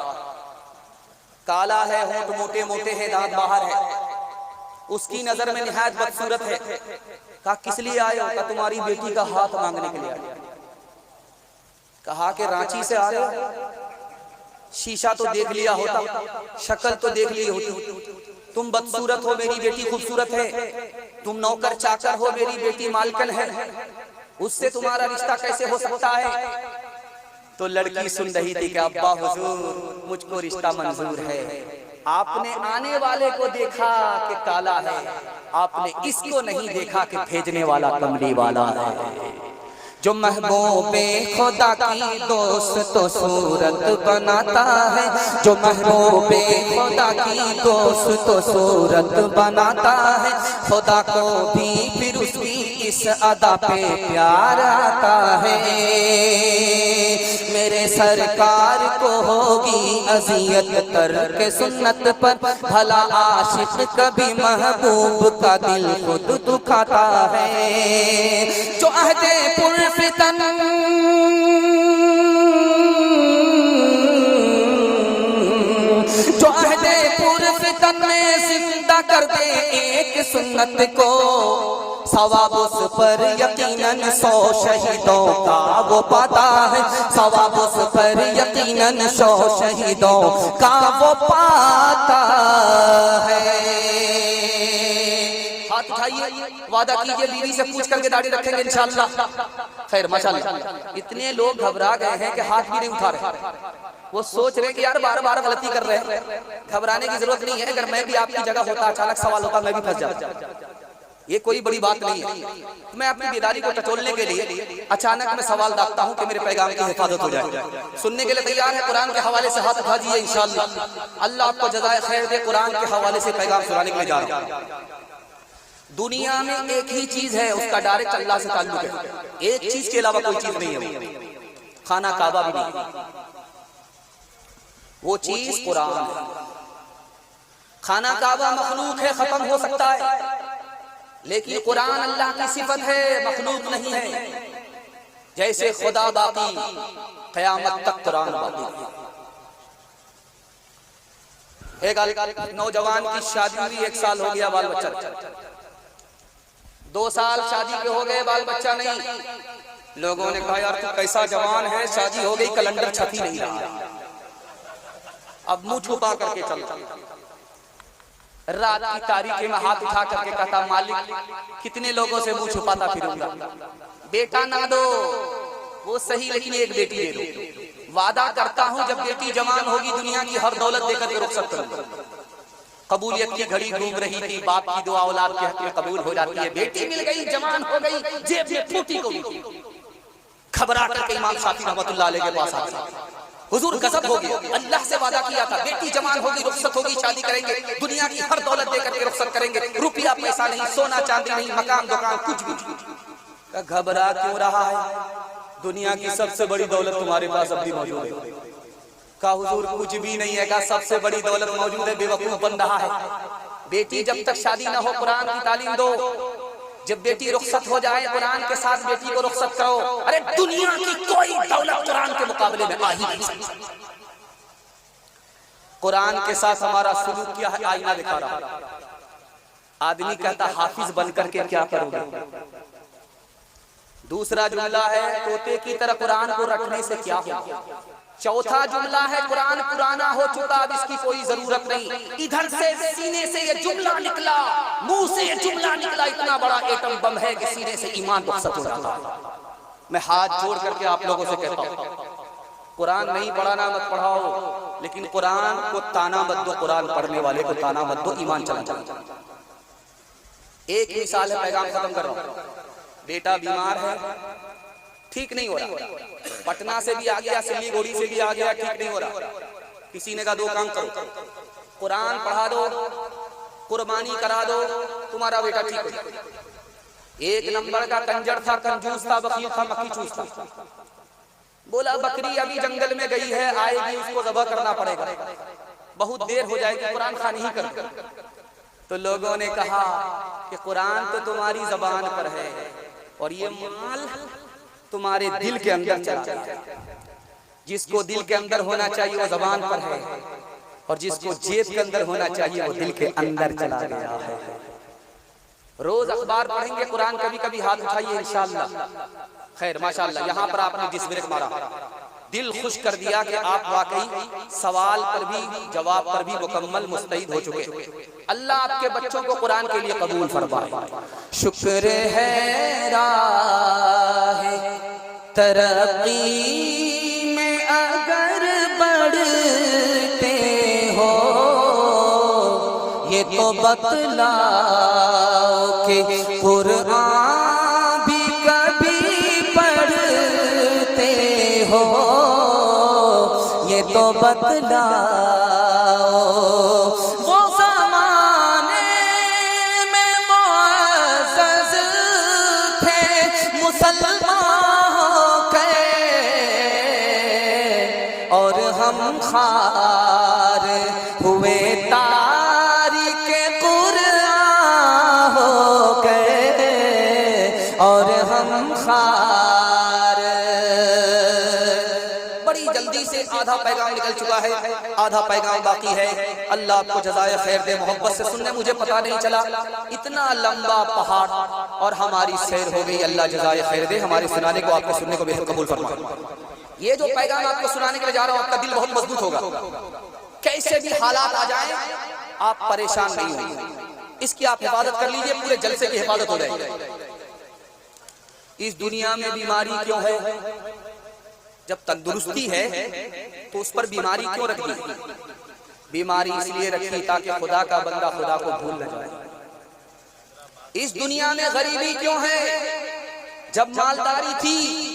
काला है, होंठ मोटे मोटे हैं, दांत बाहर है, उसकी नजर में निहायत बदसूरत है। कहा किस लिए आए हो? कहा तुम्हारी बेटी का हाथ मांगने के लिए आए। कहा कि रांची से आ रहे हो? शीशा तो देख लिया होता, शक्ल तो देख ली होती, तुम बदसूरत हो, मेरी बेटी खूबसूरत है, तुम नौकर चाकर हो, मेरी बेटी मालकन है, उससे तुम्हारा रिश्ता कैसे हो सकता है? तो लड़की सुन रही थी कि अब्बा हुजूर मुझको रिश्ता मंजूर है। आपने आने वाले को देखा कि काला है, आपने इसको नहीं देखा कि भेजने वाला कमली वाला है। जो महबूबे खुदा की दोस्त तो सूरत बनाता है, जो महबूबे खुदा की दोस्त तो सूरत बनाता है, खुदा को भी फिर उसकी इस अदा पे प्यार आता है। मेरे सरकार को होगी अजियत करके सुन्नत पर, भला आशिक कभी महबूब का दिल खुद दुखाता है। जो अहदे पुरफितन जो अहदे पुरफितन में जिंदा कर दे एक सुन्नत को, सवाब उस पर यकीनन 100 शहीदों का वो पाता है, सवाब उस पर यकीनन 100 शहीदों का वो पाता है। हाथ उठाइए, वादा कीजिए बीवी से पूछ करके दाढ़ी रखेंगे इंशाअल्लाह। खैर माशाअल्लाह, इतने लोग घबरा गए हैं कि हाथ भी नहीं उठा रहे। वो सोच रहे कि यार बार बार गलती कर रहे हैं, घबराने की जरूरत नहीं है। अगर मैं भी आपकी जगह होता, अचानक सवाल होता, मैं भी फंस जाता। ये कोई बड़ी बात नहीं है। मैं अपनी बेदारी को टटोलने के लिए अचानक मैं सवाल दागता हूँ कि मेरे पैगाम की हिफाजत हो जाए। सुनने के लिए तैयार है? कुरान के हवाले से हाथ उठा दीजिए इंशाअल्लाह। अल्लाह आपको जज़ाए खैर दे। कुरान के हवाले से पैगाम सुनाने के लिए जा रहा हूँ। दुनिया में एक ही चीज है, उसका डायरेक्ट अल्लाह से ताल्लुक है। एक चीज के अलावा कोई चीज नहीं है, खाना काबा भी नहीं। वो चीज कुरान है। खाना काबा मखलूक है, खत्म हो सकता है, लेकिन कुरान अल्लाह की सिफत है, मखलूक नहीं है। जैसे खुदा बाकी, क़यामत तक कुरान बाकी। एक नौजवान की शादी हुई, 1 साल हो गया, बाल बच्चा 2 साल शादी के हो गए, बाल बच्चा नहीं। लोगों ने कहा यार तू कैसा जवान है, शादी हो गई, कैलेंडर छपी नहीं रहा, अब मुंह छुपा करके चलता। रात की तारीखें में हाथ उठा करके कहता मालिक कितने लोगों से मुंह छुपाता फिरूंगा, बेटा ना दो वो सही, लेकिन एक बेटी दे दो। वादा करता हूं जब बेटी जवान होगी दुनिया की हर दौलत देकर के रुखसत करूंगा। कबूलियत की घड़ी घूम रही थी, बाप की दुआ औलाद के हक में कबूल हो जाती है। बेटी मिल गई, जवान हो गई, जेब में फूटी को घबरा करके इमाम शाफी रहमतुल्लाह अलैह के पास आ हुजूर गजब हो गया, अल्लाह से वादा किया था बेटी जवान होगी, रुखसत होगी, शादी करेंगे, दुनिया की हर दौलत देकर के रुखसत करेंगे, रुपया पैसा नहीं, सोना चांदी नहीं, मकान दुकान कुछ भी। घबरा क्यों रहा है? दुनिया की सबसे बड़ी दौलत तुम्हारे पास अब भी मौजूद है। कहा हुजूर कुछ भी नहीं है। कहा सबसे बड़ी दौलत मौजूद है, बेवकूफ बन रहा है। बेटी जब तक शादी ना हो कुरान की तालीम दो, जब बेटी रुखसत हो जाए कुरान के साथ बेटी को रुखसत करो। अरे दुनिया की कोई दौलत कुरान के मुकाबले में आ ही नहीं सकती। कुरान के साथ हमारा सुलूक क्या है, आईना दिखा रहा। आदमी कहता हाफिज बनकर के क्या करोगे। दूसरा जुमला है तोते की तरह कुरान को रटने से क्या होगा। चौथा जुमला है कुरान पुराना हो चुका, अब इसकी कोई जरूरत नहीं। इधर से सीने से ये जुमला निकला, मुंह से ये जुमला निकला, इतना बड़ा एटम बम है कि सीने से ईमान रुखसत हो जाता है। मैं हाथ जोड़ करके आप लोगों से कहता हूँ कुरान नहीं पढ़ाना मत पढ़ाओ, लेकिन कुरान को ताना मत दो, कुरान पढ़ने वाले को ताना मत दो, ईमान चला जाए। एक मिसाल है, पैगाम खत्म कर रहा हूँ। बेटा बीमार है, ठीक नहीं हो रहा। पटना से भी आ गया, सिलीगुड़ी से भी आ गया, ठीक नहीं हो रहा। किसी ने कहा दो काम करो, कुरान पढ़ा दो, कुर्बानी करा दो, तुम्हारा बेटा ठीक हो जाएगा। एक नंबर का कंजर था, कंजूस था, बकील था, मक्खी चूस था। बोला बकरी अभी जंगल में गई है, आएगी, उसको ज़बह करना पड़ेगा, बहुत देर हो जाएगी, कुरान खानी ही कर। तो लोगों ने कहा कि कुरान तो तुम्हारी जबान पर है और ये माल तुम्हारे दिल के अंदर चला गया। जिसको दिल के अंदर होना चाहिए वो जबान पर है, और जिसको जेब के अंदर होना चाहिए वो दिल के अंदर चला गया है। रोज अखबार पढ़ेंगे, कुरान कभी कभी हाथ उठाइए इंशाअल्लाह। खैर माशाअल्लाह, यहाँ पर आपने डिस ब्रेक मारा, दिल खुश कर दिया कि आप वाकई सवाल पर भी जवाब पर भी मुकम्मल मुस्तैद हो चुके। अल्लाह आपके बच्चों को कुरान के लिए कबूल फरमाए। शुक्र है राह तरक्की में अगर बढ़ते हो, ये तो बतलाओ कि कुरान भी कभी पढ़ते हो, ये तो बतलाओ। वो ज़माने में मुअज़्ज़ज़ थे मुसलमान के, और हम खार हुए तारिके कुरान हो गए, और हम खार। बड़ी जल्दी से आधा पैगाम निकल चुका है, आधा पैगाम बाकी है। अल्लाह आपको जज़ाए खैर दे। मोहब्बत से सुनने मुझे पता नहीं चला, इतना लंबा पहाड़ और हमारी सैर हो गई। अल्लाह जज़ाए खैर दे, हमारे सुनाने को आपके सुनने को बेहद कबूल फरमाए। ये जो पैगाम आपको सुनाने के लिए जा रहा हूँ, आपका दिल बहुत मजबूत होगा। कैसे भी हालात आ जाए आप परेशान नहीं होंगे, इसकी आप हिफाजत कर लीजिए, पूरे जलसे की हिफाजत हो जाएगी। इस दुनिया में बीमारी क्यों है? जब तंदुरुस्ती है तो उस पर बीमारी क्यों रख दी? बीमारी इसलिए रखी ताकि खुदा का बंदा खुदा को भूल न जाए। इस दुनिया में गरीबी क्यों है? जब मालदारी थी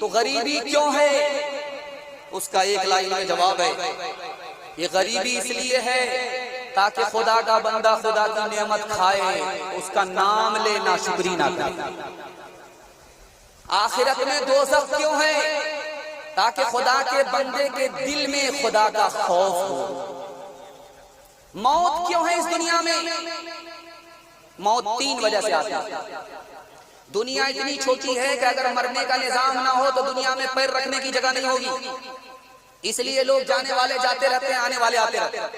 तो गरीबी क्यों है? उसका एक लाइन में जवाब है, ये गरीबी इसलिए है ताकि खुदा का बंदा खुदा की नेमत खाए, उसका नाम ले, ना शुक्री ना करे। आखिरत में दोज़ख क्यों है? ताकि खुदा के बंदे के दिल में खुदा का खौफ हो। मौत क्यों है इस दुनिया में? मौत 3 वजह से आती है। दुनिया इतनी छोटी है कि अगर मरने का निजाम ना हो तो दुनिया में पैर रखने की जगह नहीं होगी, इसलिए लोग जाने वाले जाते रहते हैं, आने वाले आते रहते हैं,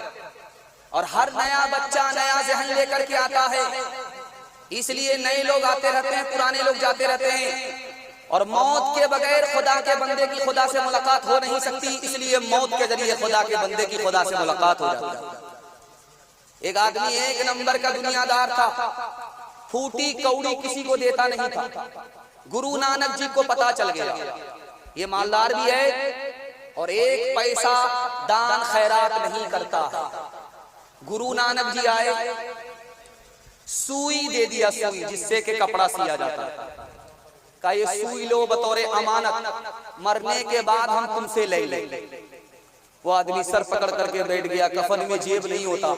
और हर नया बच्चा नया जहन लेकर के आता है, इसलिए नए लोग आते रहते हैं, पुराने लोग जाते रहते हैं। और मौत के बगैर खुदा के बंदे की खुदा से मुलाकात हो नहीं सकती, इसलिए मौत के जरिए खुदा के बंदे की खुदा से मुलाकात हो जाती है। एक आदमी एक नंबर का दुनियादार था, फूटी कौड़ी किसी को देता नहीं था। गुरु नानक जी को पता चल गया ये मालदार भी है और एक पैसा दान खैरात नहीं करता है। गुरु नानक जी आए, सुई दे दिया, सुई जिससे के कपड़ा सिया जाता है। कहा ये सुई लो बतौरे अमानत, मरने के बाद हम तुमसे ले लेंगे। वो आदमी सर पकड़ करके बैठ गया, कफन में जेब नहीं होता,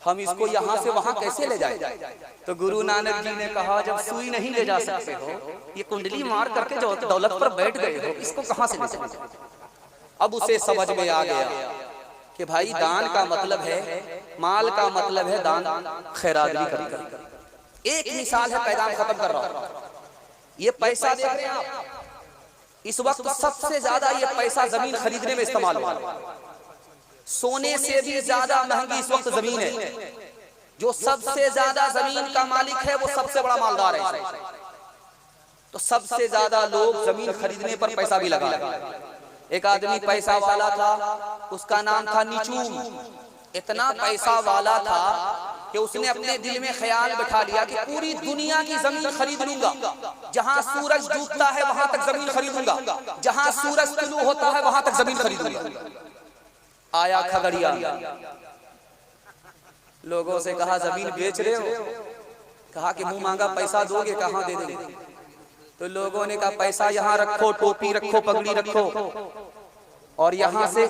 हम इसको यहाँ से वहां कैसे ले जाए? तो गुरु नानक जी ने कहा जब सुई नहीं ले जा सकते हो, ये कुंडली मार करके जो दौलत पर बैठ गए हो, इसको कहां से ले जाए? अब उसे समझ में आ गया कि भाई दान का मतलब है, माल का मतलब है दान खैरात भी करना। एक मिसाल है, पैगाम खत्म कर रहा हूं। ये पैसा देख रहे हैं आप, इस वक्त सबसे ज्यादा ये पैसा जमीन खरीदने में इस्तेमाल हुआ है। सोने से भी ज्यादा महंगी इस वक्त जमीन है। जो सबसे ज्यादा जमीन का मालिक है वो सबसे बड़ा मालदार है। तो सबसे ज्यादा लोग जमीन खरीदने पर पैसा भी लगा रहे हैं। एक आदमी पैसा वाला था, उसका नाम था निचूम। इतना पैसा वाला था कि उसने अपने दिल में ख्याल बिठा लिया कि पूरी दुनिया की जमीन खरीद लूंगा, जहां सूरज डूबता है वहां तक जमीन खरीदूंगा, जहां सूरज तुलू होता है वहां तक जमीन खरीदूंगा। आया खगड़िया, लोगों से कहा जमीन बेच रहे हो? कहा कि मुंह मांगा पैसा दोगे, कहां दे देंगे? तो लोगों ने कहा पैसा यहाँ रखो, टोपी रखो, पगड़ी रखो, और यहाँ से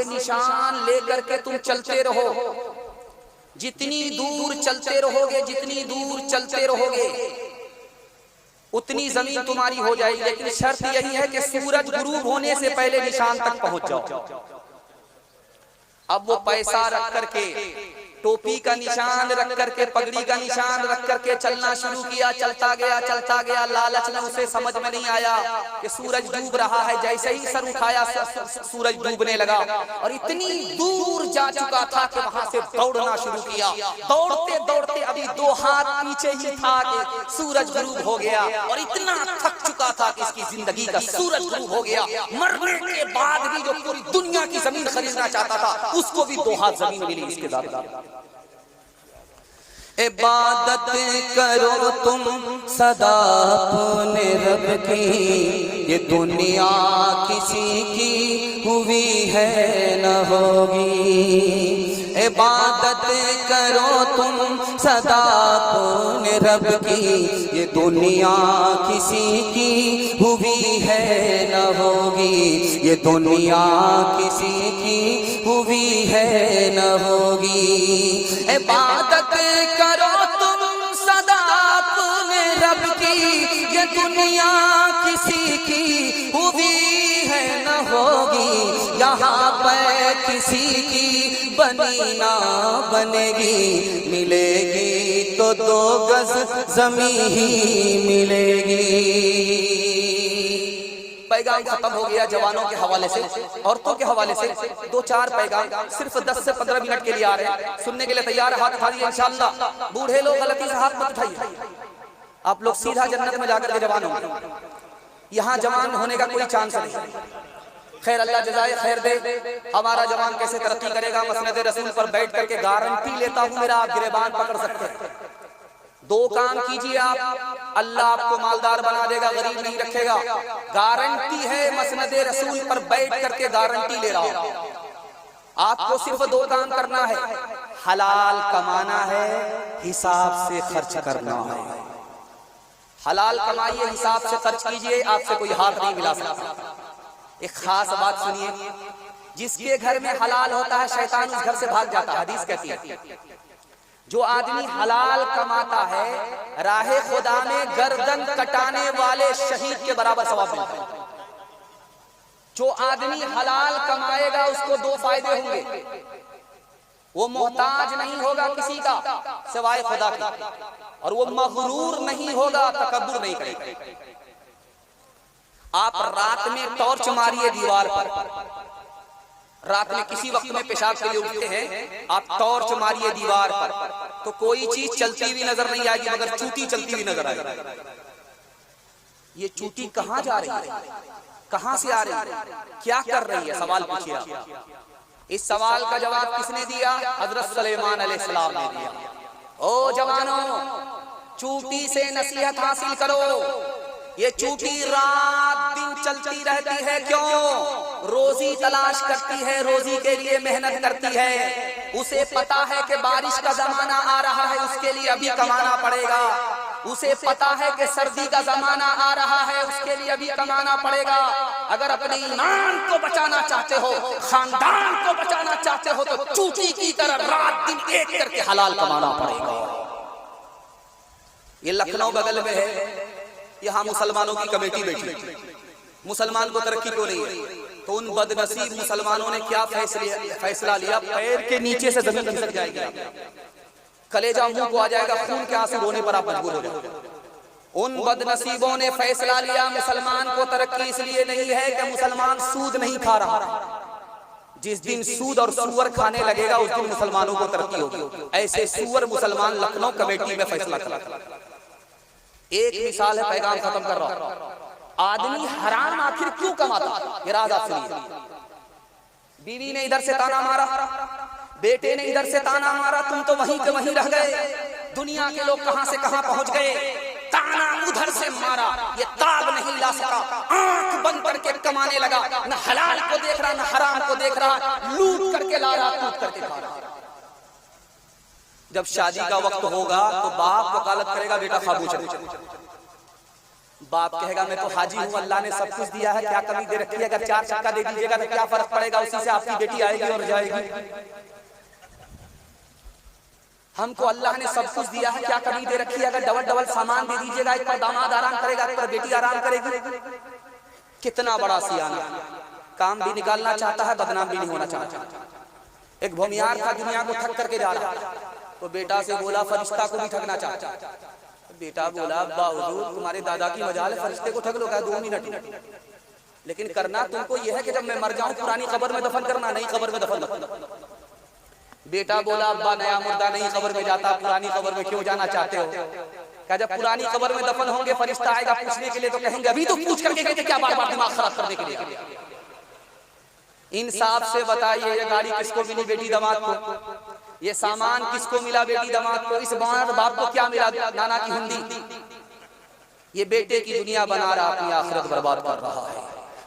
निशान लेकर के तुम चलते रहो। जितनी दूर चलते रहोगे, जितनी दूर चलते रहोगे, उतनी जमीन तुम्हारी हो जाएगी। लेकिन शर्त यही है कि सूरज गुरूब होने से पहले निशान तक पहुंच जाओ। अब वो पैसा रख करके, टोपी का निशान रख करके, पगड़ी का निशान रख करके चलना शुरू किया। चलता गया। लालच में उसे समझ में नहीं आया कि सूरज डूब रहा है। जैसे ही सर उठाया सूरज डूबने लगा, और इतनी दूर जा चुका था कि वहां से दौड़ना शुरू किया। दौड़ते दौड़ते अभी 2 हाथ पीछे ही था कि सूरज गुरूब हो गया, और इतना थक चुका था कि इसकी जिंदगी का सूरज गुरूब हो गया। मरने के बाद भी जो पूरी दुनिया की जमीन खरीदना चाहता था, उसको भी 2 हाथ जमीन मिली इसके साथ। इबादत करो तुम सदा अपने रब की, ये दुनिया किसी की हुई है न होगी। इबादत करो तुम सदा अपने रब की, ये दुनिया किसी की हुई है न होगी। ये दुनिया किसी की हुई है न होगी। इबादत करो तुम सदा अपने रब की, ये दुनिया किसी की हुई है न होगी। यहाँ पर किसी की बनी ना बनेगी, मिलेगी तो 2 गज ज़मीन ही मिलेगी। पैगाम खत्म हो गया जवानों के हवाले से, औरतों के हवाले से 2-4 पैगाम सिर्फ 10 से 15 मिनट के लिए आ रहे हैं। सुनने के लिए तैयार? हाथ उठा दिए इंशाअल्लाह। बूढ़े लोग गलती से हाथ मत उठाइए, आप लोग सीधा जन्नत में जाकर के जवान होंगे। यहाँ जवान होने का कोई चांस नहीं। खैर अल्लाह जज़ाए खैर दे। हमारा जवान कैसे तरक्की करेगा, मसनद रसूल पर बैठ करके गारंटी लेता हूँ मेरा आप गिरेबान पकड़ सकते हैं। 2 काम कीजिए आप, अल्लाह आपको मालदार बना देगा, गरीब नहीं रखेगा। गारंटी है, मसनद रसूल पर बैठ करके गारंटी ले रहा हूं। आपको सिर्फ 2 काम करना है, हलाल कमाना है, हिसाब से खर्च करना है। हलाल कमाइए, हिसाब से खर्च कीजिए, आपसे कोई हाथ नहीं मिला सकता। एक खास बात सुनिए, जिसके घर में हलाल होता है शैतान उस घर से भाग जाता है। हदीस कहती है, जो आदमी हलाल कमाता है, राहे खुदा में गर्दन कटाने वाले शहीद के बराबर सवाब मिलता है। जो आदमी हलाल कमाएगा उसको 2 फायदे होंगे। वो मोहताज नहीं होगा किसी का सिवाय खुदा का, और वो मगरूर नहीं होगा, तकब्बुर नहीं करेगा। आप रात में टॉर्च मारिए दीवार पर, रात में किसी वक्त में पेशाब के लिए उठते हैं, आप टॉर्च मारिए दीवार पर, तो कोई चीज चलती हुई नजर नहीं आएगी, मगर चूटी चलती हुई नजर आएगी। ये चूटी कहाँ जा रही है, कहाँ से आ रही है, क्या कर रही है, सवाल पूछिए आप। इस सवाल का जवाब किसने दिया? हजरत सुलेमान अलैहिस्सलाम ने दिया। ओ जवानों, चूटी से नसीहत हासिल करो। ये चूटी रात दिन चलती रहती है, क्यों? रोजी तलाश करती है, रोजी के लिए मेहनत करती है। उसे पता है कि बारिश का जमाना आ रहा है, उसके लिए अभी कमाना पड़ेगा। उसे पता है कि सर्दी का जमाना आ रहा है, उसके लिए अभी कमाना पड़ेगा। अगर अपने ईमान को बचाना चाहते हो, खानदान को बचाना चाहते हो, तो चूटी की तरह रात दिन एक करके हलाल कमाना पड़ेगा। ये लखनऊ बगल में है, यहाँ मुसलमानों की कमेटी बैठी। मुसलमान को तरक्की क्यों नहीं है? तो उन बदनसीब मुसलमानों ने क्या फैसला लिया? पैर के नीचे से जमीन खिसक जाएगी, कलेजा मुंह को आ जाएगा, खून के आंसू रोने पर आप मजबूर हो जाओगे। उन बदनसीबों ने फैसला लिया, मुसलमान को तरक्की इसलिए नहीं है कि मुसलमान सूद नहीं खा रहा। जिस दिन सूद और सुअर खाने लगेगा उस दिन मुसलमानों को तरक्की होगी। ऐसे सुअर मुसलमान लखनऊ कमेटी में फैसला करा। एक मिसाल है, पैगाम खत्म कर रहा हूं। आदमी हराम आखिर क्यों कमाता? ये राज आप सुनिए। बीवी ने इधर से ताना मारा, बेटे ने इधर से ताना मारा, तुम तो वहीं के वहीं रह गए। दुनिया के लोग कहां से कहां पहुंच गए। ताना उधर से मारा, ये ताब नहीं ला सका, आंख बंद करके कमाने लगा। न हलाल को देख रहा, न हराम को देख रहा, लूट करके ला रहा, लूट करके खा रहा। जब शादी का वक्त होगा तो बाप वकालत करेगा, बेटा खामोश रहे। बाप कहेगा मैं तो हाजी हूँ, अल्लाह ने सब कुछ दिया है, क्या कमी दे रखी है, अगर 4 चक्का दे दीजिएगा तो क्या फर्क पड़ेगा, उसी से आपकी बेटी आएगी और जाएगी। हमको अल्लाह ने सब कुछ दिया है, क्या कमी दे रखी है, अगर डबल डबल सामान दे दीजिएगा, एक पर दामाद आराम करेगा, एक पर बेटी आराम करेगी। कितना बड़ा सियाना, काम भी निकालना चाहता है, बदनाम भी नहीं होना चाहता। एक भूमियार था, दुनिया को ठग करके जा रहा, तो बेटा से बोला फरिश्ता को भी ठगना चाहता। बेटा बोला अब्बा हुजूर तुम्हारे दादा की मजाल है, फरिश्ते को ठग लो, क्या 2 मिनट, लेकिन करना तुमको यह है कि जब मैं मर जाऊं पुरानी कब्र में दफन करना, नई कब्र में दफन मत। बेटा बोला अब्बा नया मुर्दा नई कब्र में जाता, पुरानी कब्र में क्यों जाना चाहते हो? क्या जब पुरानी कब्र में दफन होंगे फरिश्ता आएगा पूछने के लिए तो कहेंगे अभी तो पूछ करके गए थे, क्या बार बार दिमाग खराब करने के लिए? इंसाफ से बताइए, ये गाड़ी किसको मिली बेटी दामाद को, ये सामान किसको मिला बेटी दामाद को, इस बाप को क्या मिला नाना की हिंदी? ये बेटे की दुनिया बना रहा, अपनी आखिरत बर्बाद कर रहा है।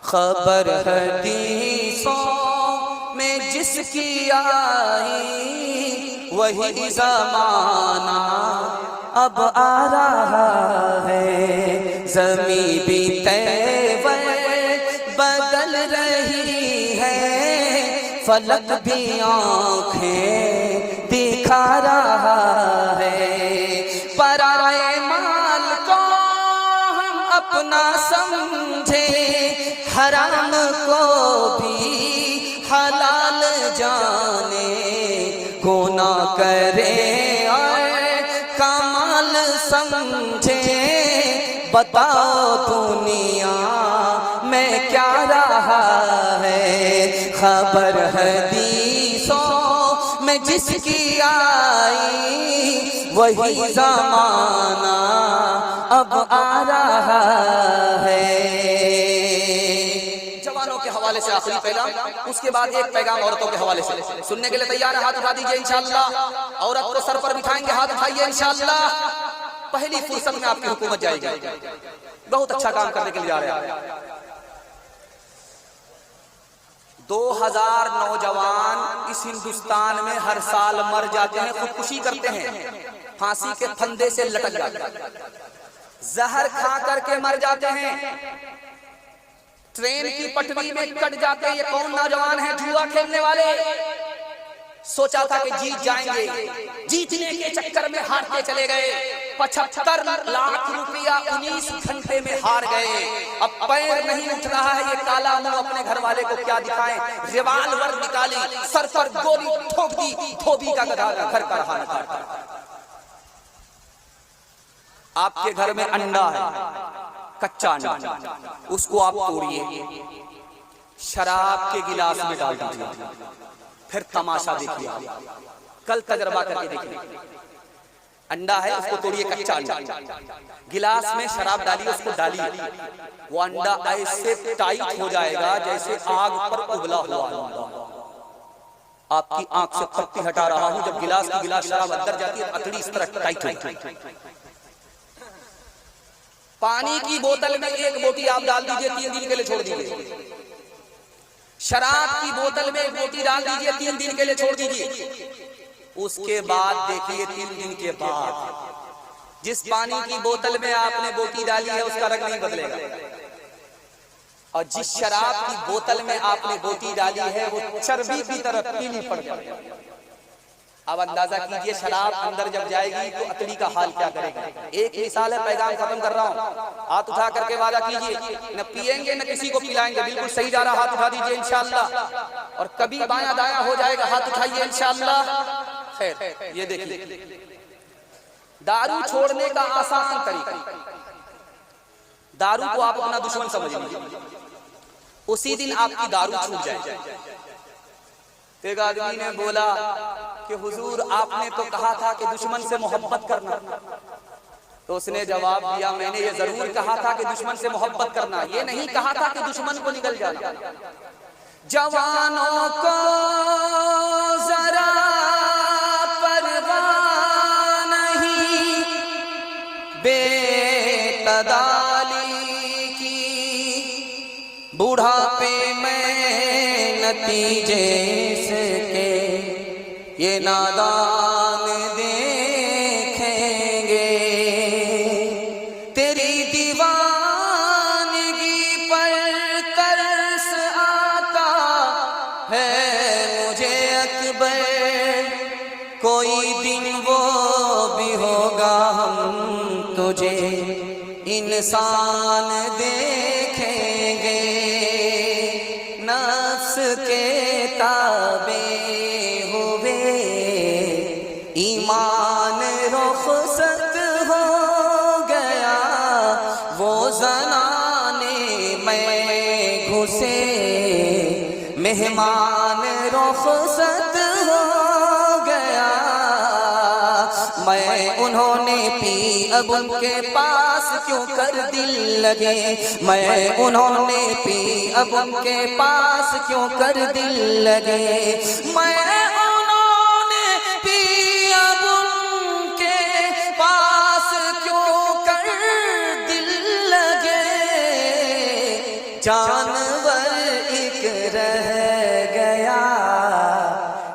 खबर हदीसों में जिसकी आई वही ज़माना अब आ रहा है, ज़मीं भी तैवर बदल रही है, फलक भी आँखें दिखा रहा है। पराए माल को हम अपना समझे, हराम को भी हलाल जाने, गुनाह करे और कमाल समझे, बताओ दुनिया में क्या रहा है। खबर हदीसों में जिसकी आई वही ज़माना अब आ रहा है। जवानों के हवाले से आखिरी पैगाम, उसके बाद एक पैगाम औरतों के हवाले से सुनने के लिए तैयार है? हाथ उठा दीजिए इंशाअल्लाह। औरत को सर पर बिठाएंगे, हाथ उठाइए इंशाअल्लाह। पहली फुर्सत में आपकी हुकूमत जाएगी, बहुत अच्छा काम करने के लिए जा रहे हैं। 2000 नौजवान इस हिंदुस्तान में हर साल मर जाते हैं, खुदकुशी करते हैं, फांसी के फंदे से लटक जाते हैं, जहर खा करके मर जाते हैं, ट्रेन की पटरी में कट जाते हैं। ये कौन नौजवान है? जुआ खेलने वाले। सोचा था कि जीत जाएंगे, जीतने के चक्कर में हारते चले गए। 75 लाख रुपया 19 घंटे में हार गए। अब पैर नहीं उठ रहा है, ये काला मुंह अपने घर वाले को क्या दिखाएं? रिवाल्वर निकाली, सर पर गोली ठोक दी, धोबी का गधा घर का रहा नकार। आपके घर में अंडा है, कच्चा अंडा, उसको आप तोड़िए, शराब के गिलास में डाल दीजिए, फिर तमाशा देखिए। कल तजर्बा करके देखिए। अंडा है, उसको तोड़िए, कच्चा अंडा, गिलास में शराब डालिए, उसको डालिए, वो अंडा ऐसे टाइट हो जाएगा जैसे आग पर उबला हुआ अंडा। आपकी आंख से पत्ती हटा रहा हूं, जब गिलास की गिलास शराब अंदर जाती है, अतड़ी इस तरह टाइट होती। पानी की बोतल में एक बोटी आप डाल दीजिए, 3 दिन के लिए छोड़ दीजिए। शराब की बोतल में एक बोटी डाल दीजिए, 3 दिन के लिए छोड़ दीजिए। उसके बाद देखिए 3 दिन के बाद जिस पानी की बोतल में आपने बोटी डाली है उसका रंग नहीं बदलेगा, और जिस शराब की बोतल में आपने बोटी डाली है वो चर्बी की तरह पीली पड़ जाएगी। अब अंदाजा कीजिए शराब अंदर जब जाएगी तो अतड़ी का हाल क्या करेगा। एक मिसाल है, पैगाम खत्म कर रहा हूँ। हाथ उठा करके वादा कीजिए, न पिएंगे न किसी को पिलाएंगे। बिल्कुल सही जा रहा, हाथ उठा दीजिए इंशाअल्लाह। और कभी बायां दायां हो जाएगा, हाथ उठाइए इंशाअल्लाह। खैर ये देखिए, दारू छोड़ने का आसान तरीका, दारू को आप अपना दुश्मन समझ लीजिए, उसी दिन आपकी दारू छूट जाए। एक आदमी ने बोला कि हुजूर आपने तो कहा था कि दुश्मन से मोहब्बत करना। तो उसने जवाब दिया, मैंने ये जरूर कहा था कि दुश्मन से मोहब्बत करना, ये नहीं कहा था कि दुश्मन को निकल जाना। जवानों को जरा परवाह नहीं बेतदाली की, बुढ़ापे में नतीजे से ये नादान दे इंसान देखेंगे नफ्स के ताबे हुए, ईमान रुखसत हो गया वो ज़नाने में घुसे, मेहमान रुखसत हो गया मैं उन्होंने पी अब उनके पास क्यों कर दिल लगे, मैं उन्होंने पी अब उनके पास क्यों कर दिल लगे, मैं उन्होंने पी अब उनके पास क्यों कर दिल लगे, जानवर एक रह गया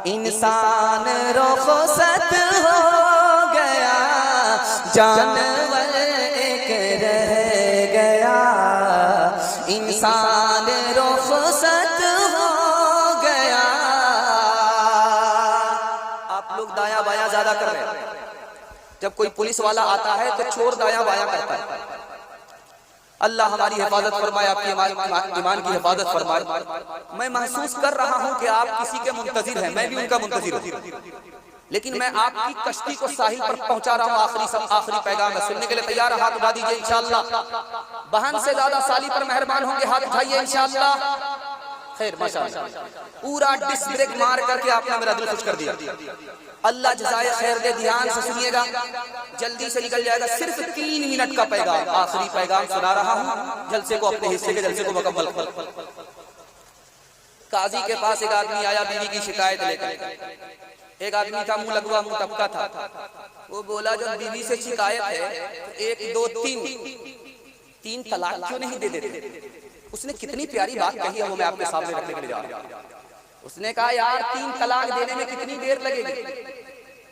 इंसान रुखसत हो गया, जानवर एक रह गया इंसान रुखसत हो गया। आप लोग दाया बाया ज्यादा कर रहे हैं। जब कोई पुलिस वाला आता है तो चोर दाया बाया करता है। अल्लाह हमारी हिफाजत फरमाए, आपकी ईमान की हिफाजत फरमाए। मैं महसूस कर रहा हूं कि आप किसी के मुंतजिर हैं, मैं भी उनका मुंतजिर हूं, लेकिन मैं आपकी कश्ती को साहिल पर पहुंचा रहा हूं। आखिरी पैगाम है, सुनने के लिए तैयार हाथ उठा दीजिए इंशाअल्लाह। बहन से ज्यादा साली पर मेहरबान होंगे, हाथ उठाइए इंशाअल्लाह। खैर माशाअल्लाह, पूरा डिस्क ब्रेक मार करके आपने मेरा दिल खुश कर दिया। अल्लाह जज़ाए खैर दे। ध्यान से सुनिएगा, जल्दी से निकल जाएगा। सिर्फ 3 मिनट का पैगाम, आखिरी पैगाम सुना रहा हूँ। जलसे को, अपने हिस्से के जलसे को मुकम्मल कर। काजी के पास एक आदमी आया बीवी की शिकायत लेकर। एक आदमी था, मुंह लगवा, मुंह टपका था। वो बोला जब बीवी से शिकायत है तो 1 2 3 तलाक क्यों नहीं दे देते। उसने कितनी प्यारी बात कही है, वो मैं आपके सामने रखने के लिए जा रहा हूं। उसने कहा यार 3 तलाक देने में कितनी देर लगेगी,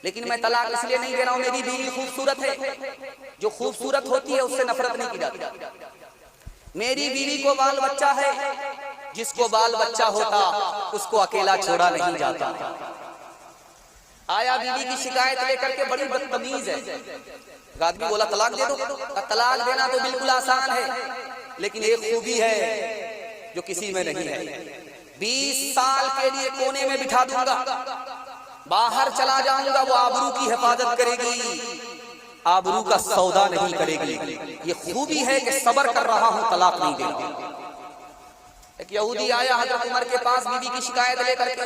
लेकिन मैं तलाक इसलिए नहीं दे रहा हूं, मेरी बीवी खूबसूरत है। जो खूबसूरत होती है उससे नफरत नहीं की जाती। मेरी बीवी को बाल बच्चा है, जिसको बाल बच्चा होता उसको अकेला छोड़ा नहीं जाता। आया बीवी की शिकायत लेकर के, बड़ी बदतमीज है। आदमी बोला तलाक दे दो। तलाक देना तो बिल्कुल आसान है, लेकिन एक खूबी है जो किसी में नहीं है। 20 साल के लिए कोने में बिठा दूंगा, बाहर चला जाऊंगा, वो आबरू की हिफाजत करेगी, आबरू का सौदा नहीं करेगी। ये खूबी है कि सब्र कर रहा हूं, तलाक नहीं देगा। एक यहूदी आया हजरत उमर के पास बीवी की शिकायत लेकर के,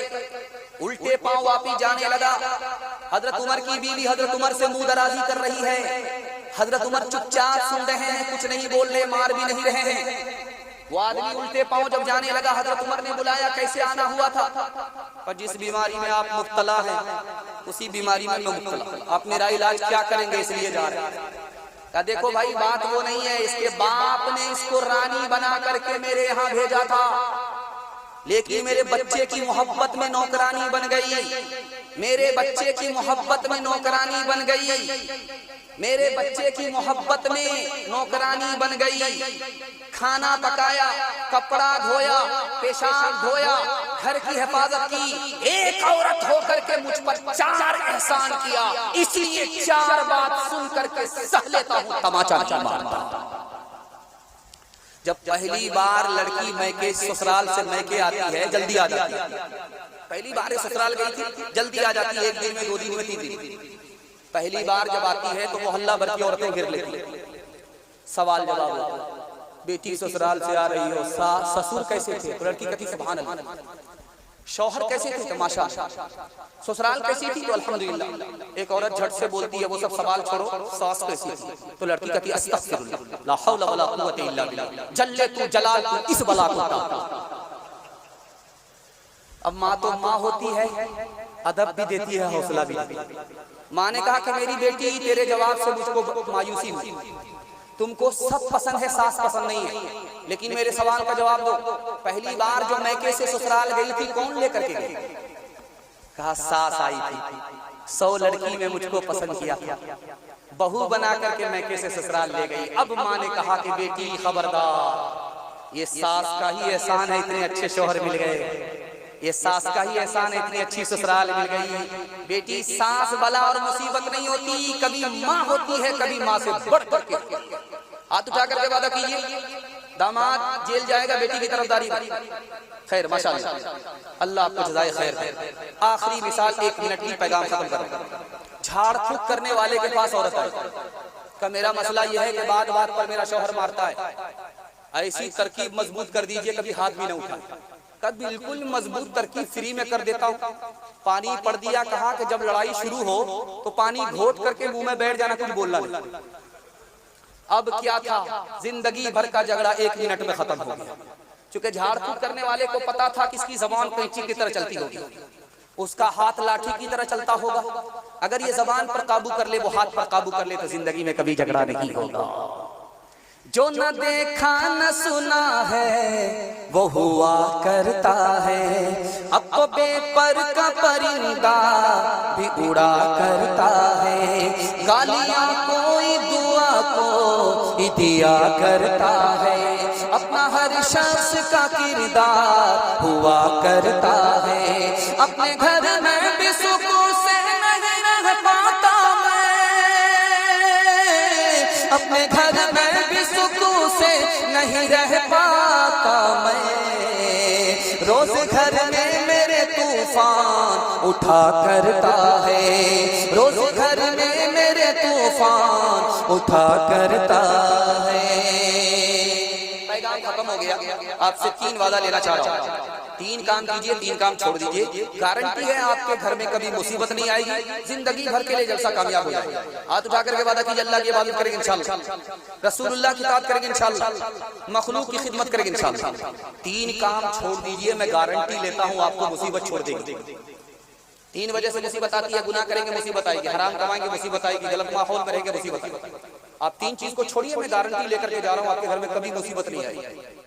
उल्टे पांव वापस जाने लगा। हजरत उमर की बीवी हजरत उमर से मुंह दराजी कर रही है। हजरत उमर चुपचाप सुन रहे हैं, कुछ नहीं बोल रहे, मार भी नहीं रहे हैं। वो आदमी उल्टे पांव जब जाने लगा, हजरत उमर ने बुलाया, कैसे आना हुआ था। और जिस बीमारी में आप मुब्तला हैं उसी बीमारी में मैं मुब्तला, आप मेरा इलाज क्या करेंगे, इसलिए जा रहे हैं। कहा देखो भाई बात वो नहीं है, इसके बाप ने इसको रानी बना करके मेरे यहाँ भेजा था, लेकिन मेरे बच्चे की मोहब्बत में नौकरानी बन गई, मेरे बच्चे की मोहब्बत में नौकरानी बन गई, मेरे बच्चे की मोहब्बत में नौकरानी बन गई। खाना पकाया, कपड़ा धोया, पेशाब धोया, घर की हिफाजत की। एक औरत होकर के मुझ पर 4 एहसान किया, इसलिए 4 बात सुन करके सह लेता हूँ, तमाचा नहीं मारता। जब पहली बार लड़की मैके ससुराल से मैके आती है, जल्दी आ जाती है। पहली बार ससुराल गई थी, जल्दी आ जाती है, 1 दिन में, 2 दिन में, 3 दिन। पहली बार जब आती है तो मोहल्ला भर की औरतें घेर लेती हैं। सवाल जवाब होता है, बेटी ससुराल से आ रही हो, ससुर कैसे थे, तो लड़की कहती सुभान अल्लाह। शौहर कैसे थे, तो माशाअल्लाह। ससुराल कैसी थी, तो अल्हम्दुलिल्लाह। एक औरत झट से बोलती है वो सब सवाल छोड़ो, सास कैसी थी, तो लड़की कहती अस्तगफिरुल्लाह, ला हौला वला कुव्वता इल्ला बिल्लाह, जल्ले तू जलाल तू इस बला को। अब माँ तो माँ होती है, अदब भी देती है, हौसला भी देती है। माँ ने कहा कि मेरी बेटी तेरे जवाब से मुझको मायूसी हुई, तुमको सब पसंद है, सास पसंद नहीं है, लेकिन मेरे सवाल का जवाब दो। पहली बार जो मैके से ससुराल गई थी कौन लेकर के गई? कहा सास आई थी, 100 लड़की में मुझको पसंद किया था, बहू बना करके मैके से ससुराल ले गई। अब माँ ने कहा कि बेटी खबरदार, ये सास का ही एहसान है, इतने अच्छे शौहर मिल गए, ये सास का ही एहसान है, इतनी अच्छी ससुराल मिल गई। बेटी सास बला और मुसीबत नहीं होती, कभी माँ होती है, कभी माँ से बढ़ बढ़ के। हाथ उठा करके वादा कीजिए, दामाद जेल जाएगा बेटी की तरफदारी। खैर माशाअल्लाह, अल्लाह आपको जज़ाए खैर दे। आखिरी मिसाल, 1 मिनट की, पैगाम खत्म कर। झाड़ फूक करने वाले के पास औरत है का मेरा मसला यह है कि बात बात पर मेरा शौहर मारता है, ऐसी तरकीब मजबूत कर दीजिए कभी हाथ भी न उठाए। कब बिल्कुल मजबूत तरकीब फ्री में कर देता हूँ। पानी पड़ दिया, कहा कि जब लड़ाई शुरू हो तो पानी घोट करके मुंह में बैठ जाना, कुछ बोलना नहीं। अब क्या था, जिंदगी भर का झगड़ा 1 मिनट में खत्म हो गया। क्योंकि झाड़ फूक करने वाले को पता था किसकी जबान कैंची की तरह चलती होगी, उसका हाथ लाठी की तरह चलता होगा। अगर ये जबान पर काबू कर ले, वो हाथ पर काबू कर ले, तो जिंदगी में कभी झगड़ा नहीं होगा। जो न देखा न सुना है वो हुआ करता है, अब तो बेपर का परिंदा भी उड़ा करता है। गालियां कोई दुआ को दिया करता है, अपना हर शख्स का किरदार हुआ करता है। अपने घर में भी सुकून से नहीं रह पाता मैं, अपने घर में भी सुकून से नहीं रह पाता मैं। रोज घर में मेरे तूफान उठा करता है, रोज घर में मेरे तूफान उठा करता है। पैगाम खत्म हो गया। आपसे 3 वादा लेना चाह रहा हूँ। 3 काम कीजिए, 3 काम छोड़ दीजिए। गारंटी है आपके घर में कभी मुसीबत नहीं आएगी, जिंदगी भर के लिए जलसा कामयाब हो जाएगा। हाथ उठा करके वादा कीजिए, अल्लाह की इबादत करेंगे इंशाअल्लाह, रसूलुल्लाह की इताअत करेंगे इंशाअल्लाह, मखलूक की खिदमत करेंगे इंशाअल्लाह। 3 काम छोड़ दीजिए, मैं गारंटी लेता हूँ आपको मुसीबत छोड़ देंगे। 3 वजह से मुसीबत आती है, गुनाह करेंगे मुसीबत आएगी, हराम कमाएंगे मुसीबत आएगी, गलत माहौल में रहेंगे मुसीबत आएगी। आप 3 चीज को छोड़िए, मैं गारंटी लेकर के जा रहा हूँ आपके घर में कभी मुसीबत नहीं आएगी।